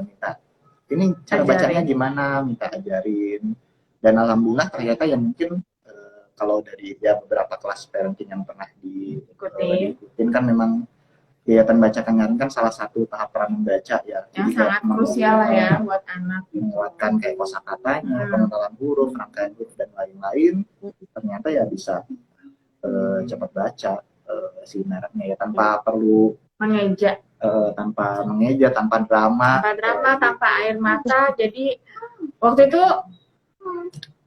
minta, ini cara bacanya gimana, minta ajarin. Dan alhamdulillah ternyata ya mungkin kalau dari ya beberapa kelas parenting yang pernah diikutin kan memang kegiatan bacakan nyaring kan salah satu tahap peran membaca ya. Yang Jadi sangat krusial lah ya buat anak. Menguatkan kayak kosakatanya, pengenalan huruf, rangkaian huruf dan lain-lain. Ternyata ya bisa cepat baca si Inaranya ya tanpa perlu mengeja, tanpa mengeja, tanpa drama, tanpa air mata. Jadi waktu itu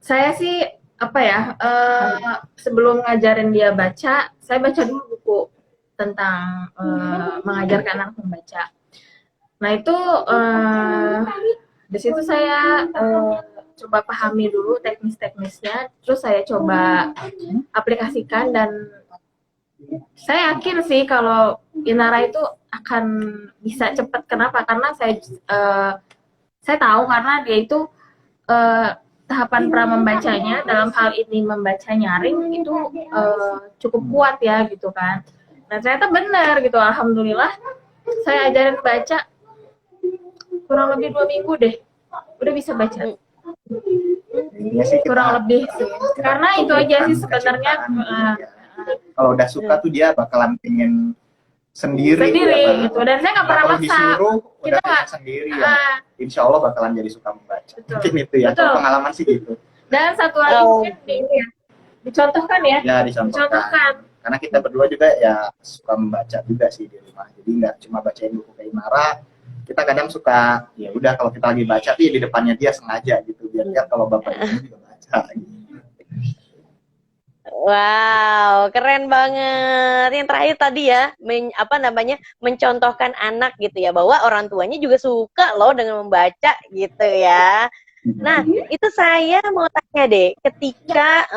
saya sih sebelum ngajarin dia baca, saya baca dulu buku tentang mengajarkan anak membaca. Nah itu di situ saya coba pahami dulu teknis-teknisnya, terus saya coba aplikasikan dan saya yakin sih kalau Inara itu akan bisa cepat. Kenapa? Karena saya tahu karena dia itu tahapan pra membacanya dalam hal ini membaca nyaring itu cukup kuat ya gitu kan. Nah ternyata benar gitu, alhamdulillah saya ajarin baca kurang lebih 2 minggu deh udah bisa baca. Ya sih, kurang lebih sih. Karena itu aja sih sebenarnya. Kalau udah suka tuh dia bakalan pengen sendiri gitu. Dan saya nggak pernah maksa. Disuruh udah pengen sendiri ya. Insya Allah bakalan jadi suka membaca. Mungkin itu ya. Kalau pengalaman sih gitu. Dan satu lagi mungkin dicontohkan ya. Ya dicontohkan. Karena kita berdua juga ya suka membaca juga sih di rumah. Jadi nggak cuma bacain buku kayak Inara. Kita kadang suka ya udah kalau kita lagi baca tuh ya di depannya dia sengaja gitu biar lihat kalau bapak ini juga baca gitu. Wow, keren banget. Yang terakhir tadi ya, mencontohkan anak gitu ya, bahwa orang tuanya juga suka loh dengan membaca gitu ya. Nah, itu saya mau tanya deh, ketika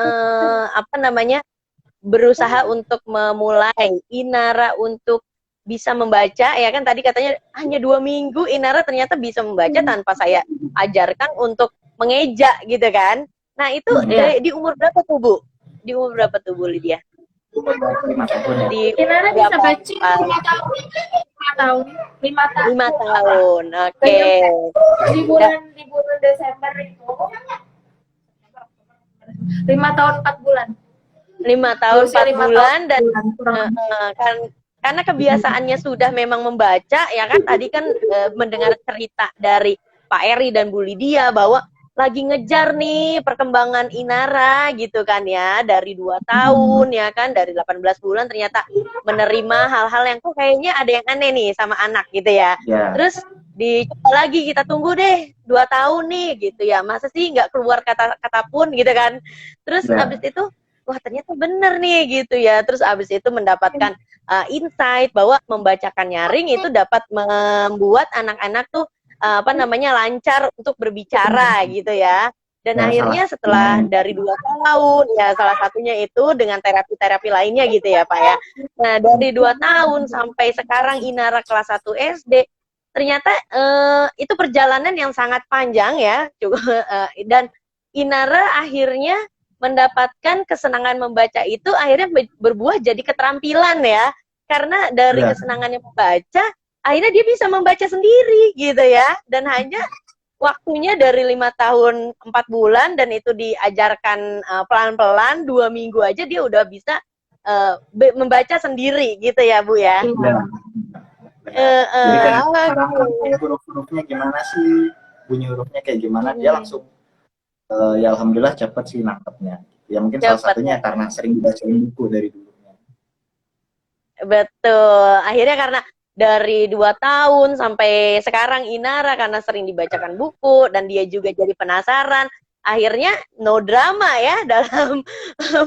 berusaha untuk memulai Inara untuk bisa membaca, ya kan tadi katanya hanya 2 minggu Inara ternyata bisa membaca tanpa saya ajarkan untuk mengeja gitu kan. Nah, itu di umur berapa tuh, Bu? Di umur berapa tuh Bu Lydia? 5 tahun. Inara bisa baca 5 tahun. 5 tahun. Oke. Di bulan Desember itu 5 tahun 4 bulan. 5 tahun 4 bulan dan karena kebiasaannya sudah memang membaca ya kan, tadi kan mendengar cerita dari Pak Eri dan Bu Lydia bahwa lagi ngejar nih perkembangan Inara gitu kan ya, dari 2 tahun ya kan, dari 18 bulan ternyata menerima hal-hal yang kok kayaknya ada yang aneh nih sama anak gitu ya. Terus dicoba lagi, kita tunggu deh 2 tahun nih gitu ya, masa sih nggak keluar kata-kata pun gitu kan. Terus abis itu wah ternyata bener nih gitu ya, terus abis itu mendapatkan insight bahwa membacakan nyaring itu dapat membuat anak-anak tuh lancar untuk berbicara gitu ya. Dan akhirnya setelah dari 2 tahun ya, salah satunya itu dengan terapi-terapi lainnya gitu ya Pak ya. Nah dari 2 tahun sampai sekarang Inara kelas 1 SD, ternyata itu perjalanan yang sangat panjang ya. Dan Inara akhirnya mendapatkan kesenangan membaca itu akhirnya berbuah jadi keterampilan ya. karena dari Iya. kesenangannya membaca, akhirnya dia bisa membaca sendiri gitu ya, dan hanya waktunya dari 5 tahun 4 bulan, dan itu diajarkan pelan-pelan 2 minggu aja dia udah bisa membaca sendiri gitu ya Bu ya. Iya. Iya. Benar. Jadi kan sekarang Aduh. huruf-hurufnya gimana sih, bunyi hurufnya kayak gimana, dia langsung ya alhamdulillah cepet sih nangkepnya. Ya mungkin salah Cepet. satunya karena sering dibacain buku dari dulunya. Betul. Akhirnya karena dari 2 tahun sampai sekarang Inara karena sering dibacakan buku dan dia juga jadi penasaran. Akhirnya no drama ya dalam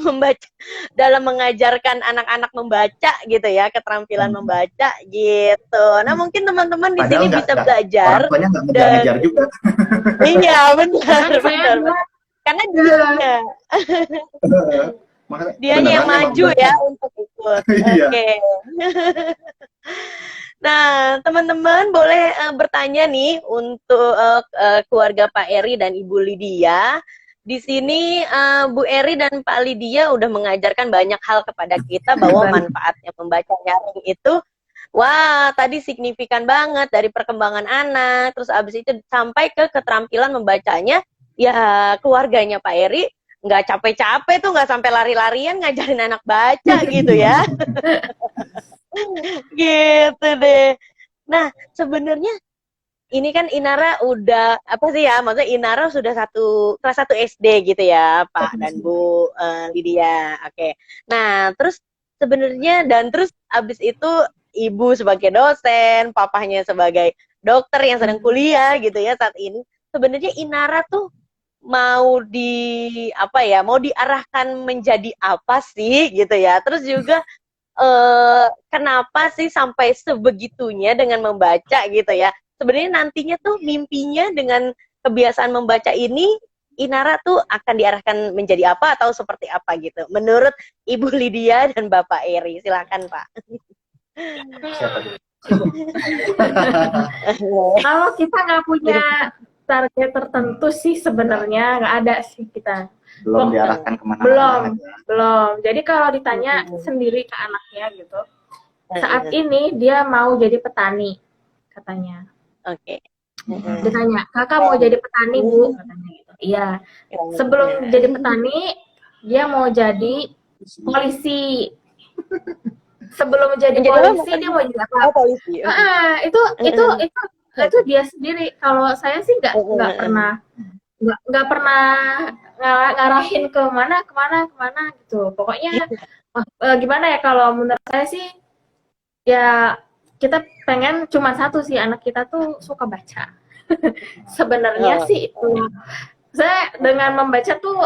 membaca, dalam mengajarkan anak-anak membaca gitu ya, keterampilan membaca gitu. Nah, mungkin teman-teman di sini bisa belajar. Orang tuanya nggak ngejar-ngejar juga. Iya, benar, Kan saya benar. buat Karena dianya Makanya dianya yang beneran maju membaca. ya untuk ikut. Iya. Oke. Nah, teman-teman boleh bertanya nih untuk keluarga Pak Eri dan Ibu Lydia. Di sini Bu Eri dan Pak Lydia udah mengajarkan banyak hal kepada kita bahwa manfaatnya membaca nyaring itu, wah, tadi signifikan banget dari perkembangan anak, terus abis itu sampai ke keterampilan membacanya, ya keluarganya Pak Eri nggak capek-capek tuh, nggak sampai lari-larian ngajarin anak baca gitu ya. Gitu deh. Nah, sebenarnya ini kan Inara udah apa sih ya? Maksudnya Inara sudah kelas 1 SD gitu ya, Pak dan Bu Lydia. Oke. Nah, terus sebenarnya dan terus abis itu Ibu sebagai dosen, papahnya sebagai dokter yang sedang kuliah gitu ya saat ini. Sebenarnya Inara tuh mau mau diarahkan menjadi apa sih gitu ya. Terus juga kenapa sih sampai sebegitunya dengan membaca gitu ya. Sebenarnya nantinya tuh mimpinya dengan kebiasaan membaca ini, Inara tuh akan diarahkan menjadi apa atau seperti apa gitu. Menurut Ibu Lydia dan Bapak Eri, silakan Pak. Siapa dulu? Kalau kita nggak punya target tertentu sih sebenarnya nggak ada sih kita. Belum diarahkan kemana-mana. Belum. Jadi kalau ditanya sendiri ke anaknya gitu, saat ini dia mau jadi petani katanya. Oke. Ditanya, kakak mau jadi petani Bu? Katanya gitu. Iya. Sebelum jadi petani, dia mau jadi polisi. Sebelum jadi polisi dia mau jadi apa? Polisi. Itu dia sendiri. Kalau saya sih nggak pernah ngarahin kemana gitu. Pokoknya gimana ya, kalau menurut saya sih ya kita pengen cuma satu sih, anak kita tuh suka baca. Sebenarnya sih itu. Saya dengan membaca tuh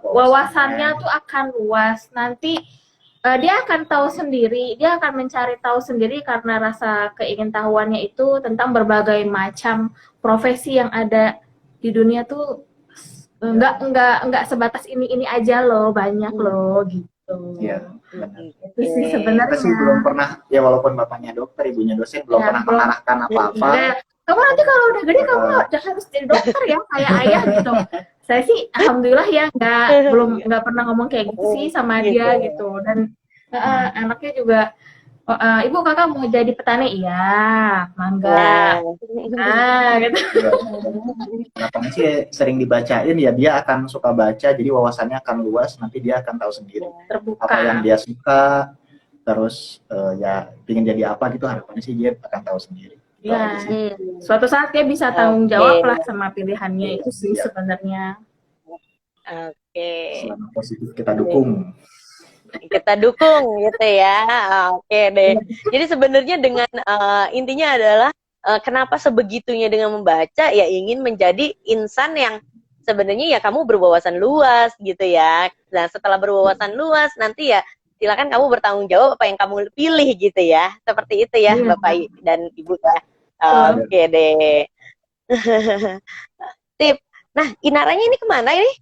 wawasannya tuh akan luas. Nanti dia akan tahu sendiri, dia akan mencari tahu sendiri karena rasa keingintahuannya itu tentang berbagai macam profesi yang ada di dunia tuh. Enggak sebatas ini aja loh, banyak loh gitu. Iya. Itu sih sebenarnya. Kita sih belum pernah, ya walaupun bapaknya dokter, ibunya dosen, belum pernah mengarahkan apa-apa. Kamu nanti kalau udah gede kamu harus jadi dokter ya, kayak ayah gitu. Saya sih alhamdulillah ya nggak pernah ngomong kayak gitu sih sama dia gitu. Dan anaknya juga, ibu kakak mau jadi petani, iya, mangga. Gitu. Kenapa sih sering dibacain, ya dia akan suka baca, jadi wawasannya akan luas, nanti dia akan tahu sendiri Terbuka. apa yang dia suka, terus ya ingin jadi apa gitu, harapannya sih dia akan tahu sendiri. Ya, suatu saat dia bisa tanggung jawab lah sama pilihannya itu sih sebenarnya. Oke. Selama positif kita dukung. Kita dukung gitu ya. Oke deh. Jadi sebenarnya dengan intinya adalah kenapa sebegitunya dengan membaca, ya ingin menjadi insan yang sebenarnya ya kamu berwawasan luas gitu ya. Nah, setelah berwawasan luas nanti ya silakan kamu bertanggung jawab apa yang kamu pilih gitu ya. Seperti itu ya, Bapak dan Ibu ya. Oke deh. Tip. Nah, Inaranya ini kemana ini?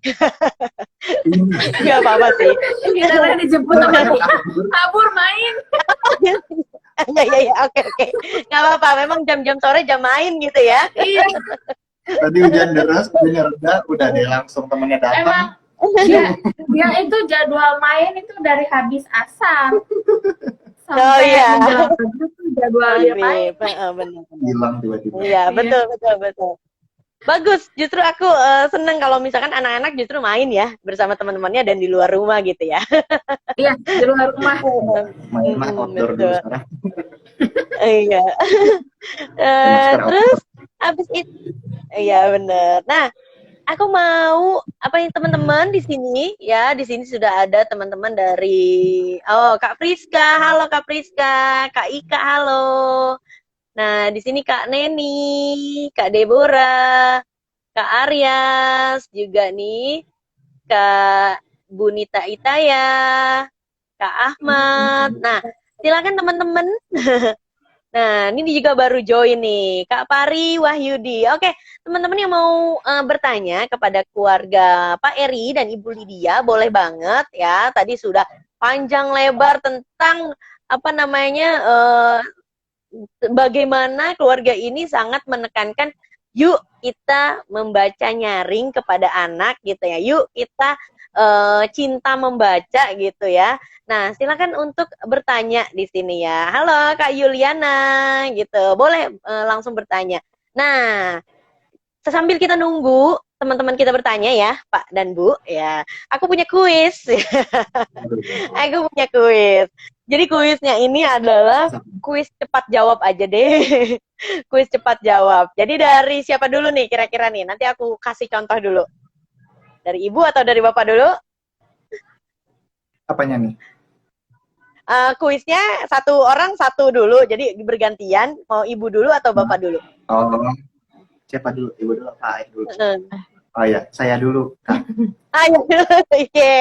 Gak apa-apa sih. Inaranya dijemput sama dia. Kabur main. Ya, oke. Gak apa-apa, memang jam-jam sore jam main gitu ya. Iya. Tadi hujan deras, hujannya reda, udah deh langsung temennya datang. Emang dia itu jadwal main itu dari habis asar Oh sampai iya, menjelang maghrib tuh jadwal dia main. maghrib. Benar. Hilang tiba-tiba. Iya, Iya. betul. Bagus, justru aku seneng kalau misalkan anak-anak justru main ya bersama teman-temannya dan di luar rumah gitu ya. Iya, di luar rumah. Main mah outdoor dulu Betul. sekarang. Iya. Masker Terus outdoor. abis itu, iya bener. Nah, aku mau apa nih teman-teman di sini ya, di sini sudah ada teman-teman dari Kak Priska, halo Kak Priska, Kak Ika, halo. Nah, di sini Kak Neni, Kak Deborah, Kak Aryas juga nih, Kak Bunita Itaya, Kak Ahmad. Nah, silakan teman-teman. Nah, ini juga baru join nih, Kak Pari Wahyudi. Oke, teman-teman yang mau bertanya kepada keluarga Pak Eri dan Ibu Lydia, boleh banget ya. Tadi sudah panjang lebar tentang apa namanya bagaimana keluarga ini sangat menekankan yuk kita membaca nyaring kepada anak gitu ya. Yuk kita cinta membaca gitu ya. Nah, silakan untuk bertanya di sini ya. Halo Kak Yuliana gitu. Boleh langsung bertanya. Nah, sambil kita nunggu teman-teman kita bertanya ya, Pak dan Bu ya. Aku punya kuis. Aku punya kuis. Jadi kuisnya ini adalah kuis cepat jawab aja deh. Kuis cepat jawab. Jadi dari siapa dulu nih kira-kira nih? Nanti aku kasih contoh dulu. Dari Ibu atau dari Bapak dulu? Apanya nih? Kuisnya satu orang satu dulu. Jadi bergantian. Mau Ibu dulu atau Bapak dulu? Oh, siapa dulu? Ibu dulu apa Ayah dulu? Oh ya, saya dulu. Ayo, oke.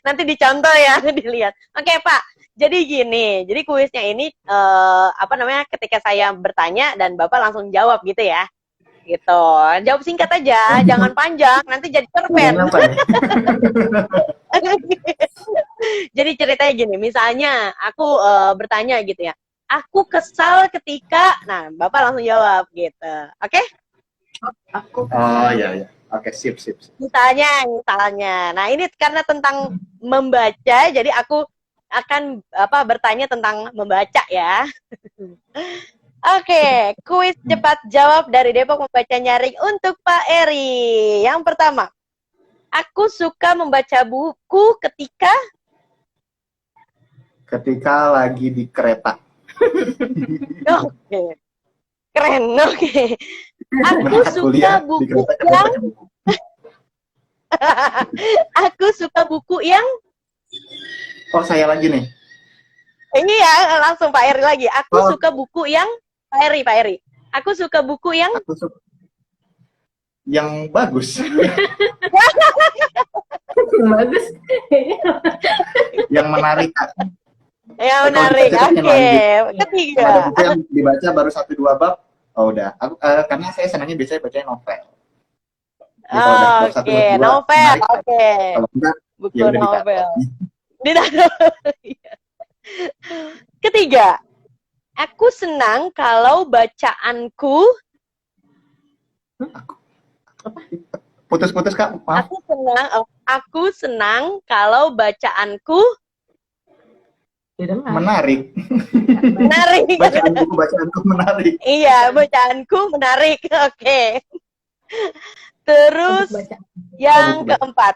Nanti dicontoh ya, dilihat. Oke, Pak. Jadi gini, jadi kuisnya ini apa namanya? Ketika saya bertanya dan Bapak langsung jawab gitu ya. Gitu. Jawab singkat aja, jangan panjang, nanti jadi cerpen. Apa nih? Jadi ceritanya gini, misalnya aku bertanya gitu ya. Aku kesal ketika, nah Bapak langsung jawab gitu. Oke? Aku Oh iya. Oke, sip. Misalnya. Nah, ini karena tentang membaca, jadi aku akan bertanya tentang membaca ya. Oke, kuis cepat jawab dari Depok Membaca Nyaring untuk Pak Eri. Yang pertama, aku suka membaca buku ketika lagi di kereta. Oke, keren. Oke. Aku Berangkat suka kuliah, di buku kereta kan yang baca buku. aku suka buku yang Oh, saya lagi nih. ini ya langsung Pak Eri lagi. Aku Oh. suka buku yang Pak Eri. Aku suka buku yang Aku suka yang bagus. bagus. Yang menarik. ya menarik. Kalau kita Oke, ketiga. ada buku yang dibaca baru 1-2 bab. Oh udah, aku karena saya senangnya biasanya baca novel. Jadi kalau udah bab 1 Oke, bab 2, novel. menarik. Oke, Kalau enggak, buku ya udah novel. ditaruh. Ketiga, aku senang kalau bacaanku. Putus-putus Kak, maaf. Aku senang kalau bacaanku Menarik. menarik. Bacaanku menarik. Iya, bacaanku menarik. Oke. Terus yang keempat,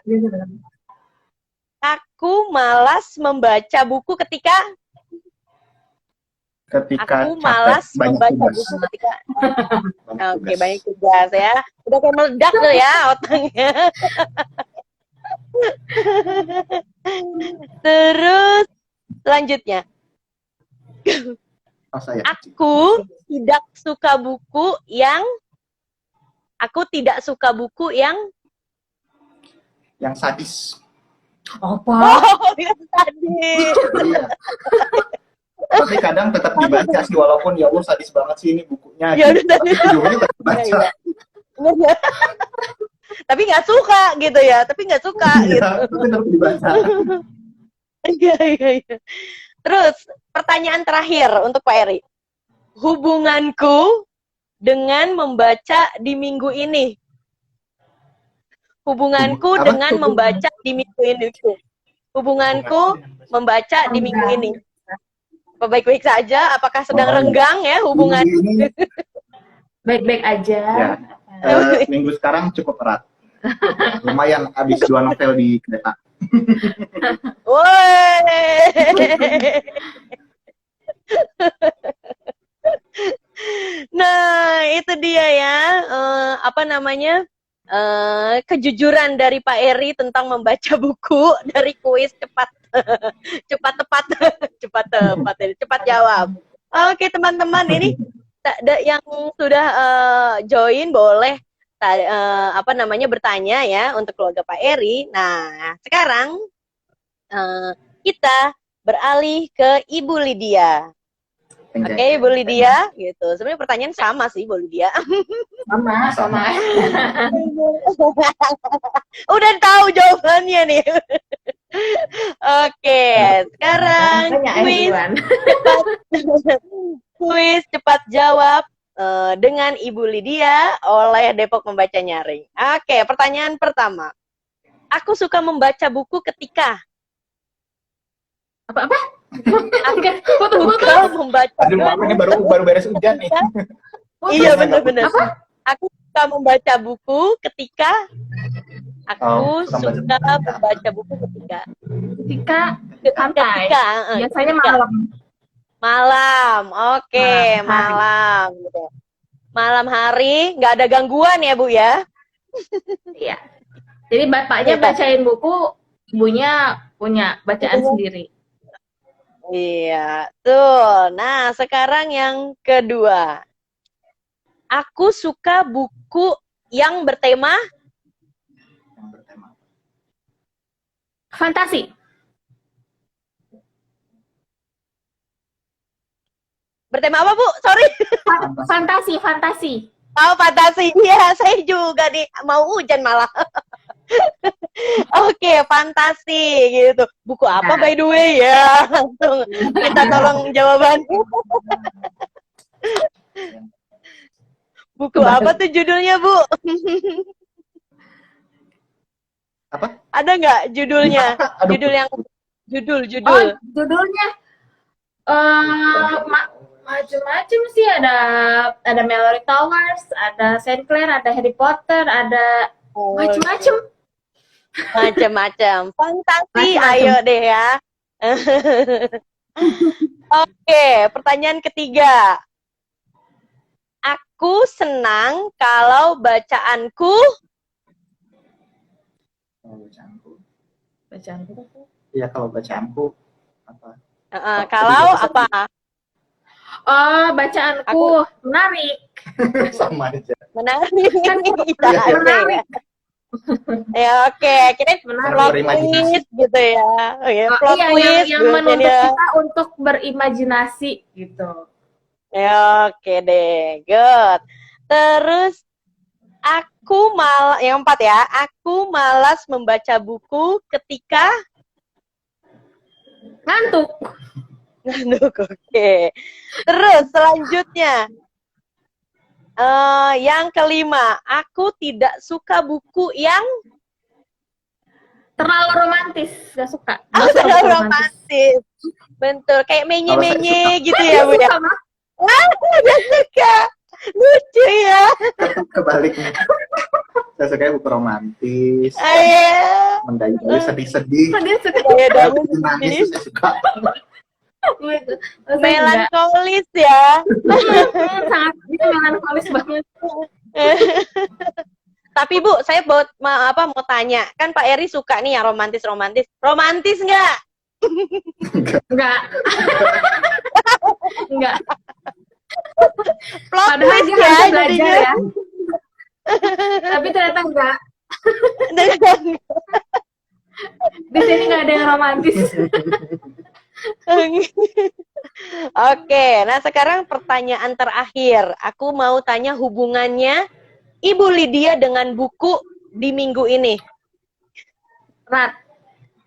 aku malas membaca buku ketika aku malas membaca buku ketika oke, banyak tugas ya. Udah kayak meledak tuh ya otaknya. Terus selanjutnya, aku tidak suka buku yang sadis. Apa? Oh, yang sadis. Tapi kadang tetap dibaca sih, walaupun ya Allah sadis banget sih ini bukunya. Ya udah, tapi ujungnya tetap dibaca. Iya. Tapi nggak suka gitu ya. Tapi nggak suka gitu. Tapi tetap dibaca. Iya. Terus pertanyaan terakhir untuk Pak Eri. Hubunganku dengan membaca di minggu ini. Hubunganku dengan membaca di minggu ini. Hubunganku membaca di minggu ini. Apa baik-baik saja? Apakah sedang Oh, iya. renggang ya hubungan? Ini Baik-baik aja. ya, minggu sekarang cukup erat. Lumayan habis 2 novel di kereta. Woi. Nah, itu dia ya. Apa namanya? Kejujuran dari Pak Eri tentang membaca buku dari kuis cepat cepat tepat cepat jawab. Oke teman-teman, ini yang sudah join boleh apa namanya bertanya ya untuk keluarga Pak Eri. Nah sekarang kita beralih ke Ibu Lydia. Oke, Ibu Lydia, gitu. Sebenarnya pertanyaan sama sih, Bu Lydia. Sama. Udah tahu jawabannya nih. Oke, sekarang kuis cepat jawab dengan Ibu Lydia oleh Depok Membaca Nyaring. Oke, pertanyaan pertama. Aku suka membaca buku ketika Apa? aku suka membaca. Aduh, Mama ini baru beres hujan nih. Iya benar-benar. Aku suka membaca buku ketika membaca buku ketika santai. Biasanya malam. Malam, oke, malam gitu. Malam hari, nggak ada gangguan ya Bu ya? Iya. Jadi bapaknya bacain buku, ibunya punya bacaan sendiri. Iya, tuh. Nah, sekarang yang kedua. Aku suka buku yang bertema fantasi. Bertema apa, Bu? Sorry. Fantasi. Oh, fantasi. Iya, saya juga nih mau hujan malah. Oke, fantasi gitu. Buku apa by the way ya? Langsung kita tolong jawaban. Buku apa tuh judulnya, Bu? Apa? Ada nggak judulnya? Judul. Oh, judulnya macam-macam sih, ada Mallory Towers, ada St. Clair, ada Harry Potter, ada macam-macam. Fantasi, ayo deh ya. Oke, pertanyaan ketiga. Aku senang kalau bacaanku. Iya, kalau bacaanku apa? Kalau apa? Oh, bacaanku menarik. Sama aja. Menarik. Menarik. Ya oke, kita plot twist gitu ya. Plot twist yang menuntut kita untuk berimajinasi gitu. Ya oke deh, good. Terus yang 4 ya. Aku malas membaca buku ketika ngantuk. Oke. Terus selanjutnya. Yang kelima, aku tidak suka buku yang terlalu romantis, gak suka. Terlalu romantis. Bentul, kayak menye-menye gitu ya, Bu ya. Gak suka. Lucu ya. Kebalik nih. Saya suka buku romantis. Mendayu sedih-sedih. Nangis saya suka. Melankolis ya. Sangat melankolis banget. Tapi Bu, saya mau tanya, kan Pak Eri suka nih yang romantis nggak? Enggak. Plot padahal twist dia ya, belajar ya. Tapi ternyata enggak. Di sini nggak ada yang romantis. Oke, nah sekarang pertanyaan terakhir. Aku mau tanya hubungannya Ibu Lydia dengan buku di minggu ini.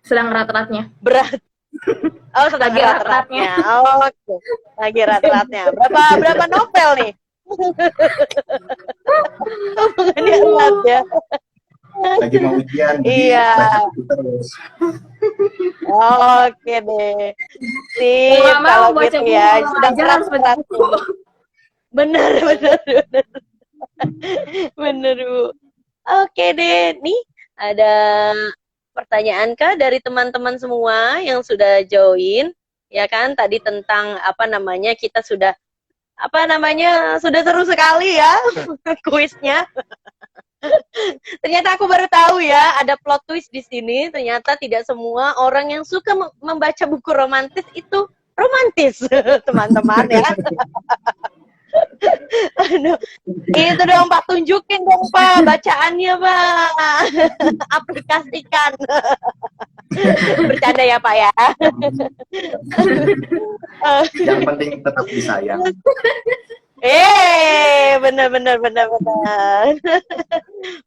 Sedang rat-ratnya. Berat. Oh, sedang rat-ratnya. Oh, oke. Lagi rat-ratnya. Berapa novel nih? Hubungannya erat ya. lagi mau ujian, jadi Iya, baca buku terus. oke deh. Mau Sip, nggak mau kalau baca gitu buku, ya. kalau Sudah ngajar harus baca keras-keras buku. nih. Bener, bener, bener, bener, Bu. Oke deh, nih ada pertanyaan kah dari teman-teman semua yang sudah join? Ya kan, tadi tentang apa namanya, kita sudah, apa namanya, sudah seru sekali ya kuisnya. Ternyata aku baru tahu ya, ada plot twist di sini. Ternyata tidak semua orang yang suka membaca buku romantis itu romantis, teman-teman ya. Aduh, itu dong Pak, tunjukin dong Pak bacaannya Pak. Aplikasikan. Bercanda ya Pak ya. Yang penting tetap disayang. Benar benar benar benar.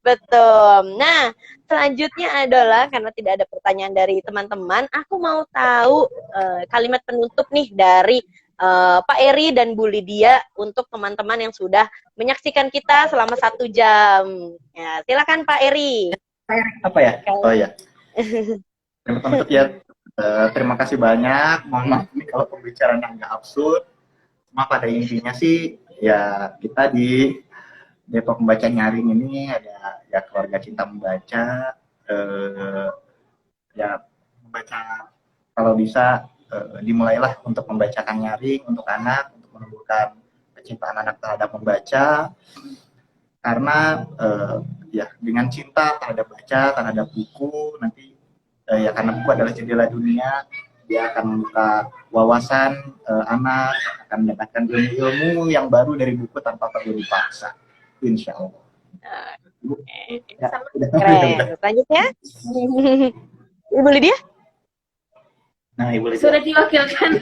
Betul. Nah, selanjutnya adalah karena tidak ada pertanyaan dari teman-teman, aku mau tahu kalimat penutup nih dari Pak Eri dan Bu Lydia untuk teman-teman yang sudah menyaksikan kita selama 1 jam. Ya, silakan Pak Eri. Apa ya? Oh ya. Penutup ya. Terima kasih banyak. Mohon maaf nih kalau pembicaraan agak absurd. Cuma pada intinya sih ya kita di Depok Membaca Nyaring ini ada ya keluarga cinta membaca, ya membaca kalau bisa dimulailah untuk membacakan nyaring untuk anak, untuk menumbuhkan kecintaan anak terhadap membaca, karena ya dengan cinta terhadap baca, terhadap buku nanti ya karena buku adalah jendela dunia, dia akan membuka wawasan anak, akan mendapatkan ilmu yang baru dari buku tanpa perlu dipaksa. Insya Allah. Ya, Keren. Selanjutnya, Ibu Lydia? Nah, Ibu Lydia. Sudah diwakilkan.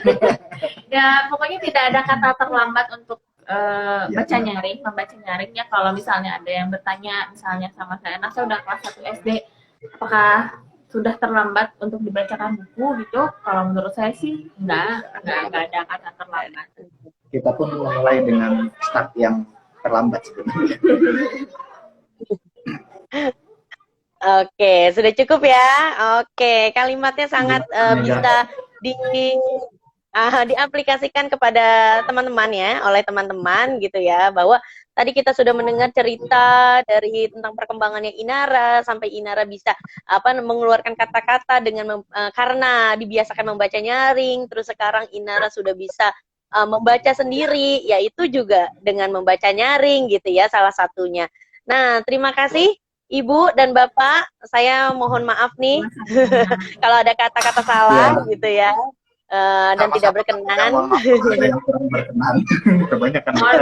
Ya, pokoknya tidak ada kata terlambat untuk baca nyaring, membaca nyaring ya. Kalau misalnya ada yang bertanya, misalnya sama saya, nah saya udah kelas 1 SD, apakah sudah terlambat untuk dibacakan buku gitu? Kalau menurut saya sih enggak ada kata terlambat. Kita pun mulai dengan start yang terlambat sebenarnya. Oke, sudah cukup ya. Oke, kalimatnya sangat bisa diaplikasikan kepada teman-teman ya, oleh teman-teman gitu ya, bahwa tadi kita sudah mendengar cerita dari tentang perkembangannya Inara sampai Inara bisa mengeluarkan kata-kata dengan karena dibiasakan membaca nyaring, terus sekarang Inara sudah bisa membaca sendiri, yaitu juga dengan membaca nyaring gitu ya salah satunya. Nah, terima kasih Ibu dan Bapak, saya mohon maaf nih kalau ada kata-kata salah gitu ya. Dan tidak berkenan. Mohon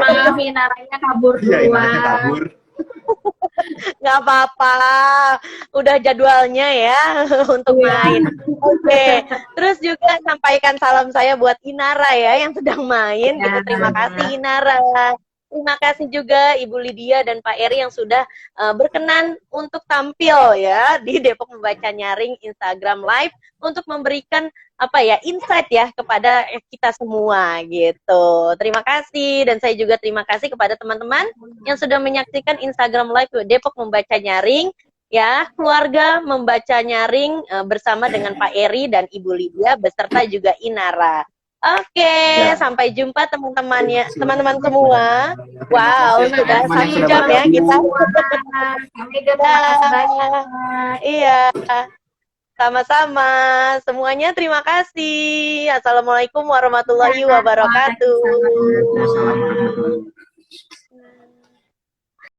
maaf, Inaranya kabur duluan. Nggak apa-apa, udah jadwalnya ya untuk main. Oke, terus juga sampaikan salam saya buat Inara ya yang sedang main. Gitu. Terima kasih Inara. Terima kasih juga Ibu Lydia dan Pak Eri yang sudah berkenan untuk tampil ya di Depok Membaca Nyaring Instagram Live untuk memberikan insight ya kepada kita semua gitu. Terima kasih, dan saya juga terima kasih kepada teman-teman yang sudah menyaksikan Instagram Live Depok Membaca Nyaring ya, keluarga membaca nyaring bersama dengan Pak Eri dan Ibu Lydia beserta juga Inara. Oke, sampai jumpa teman-teman semua. Wow, sudah 1 jam ya kita. Iya, sama-sama. Semuanya terima kasih. Assalamualaikum warahmatullahi wabarakatuh. Assalamualaikum.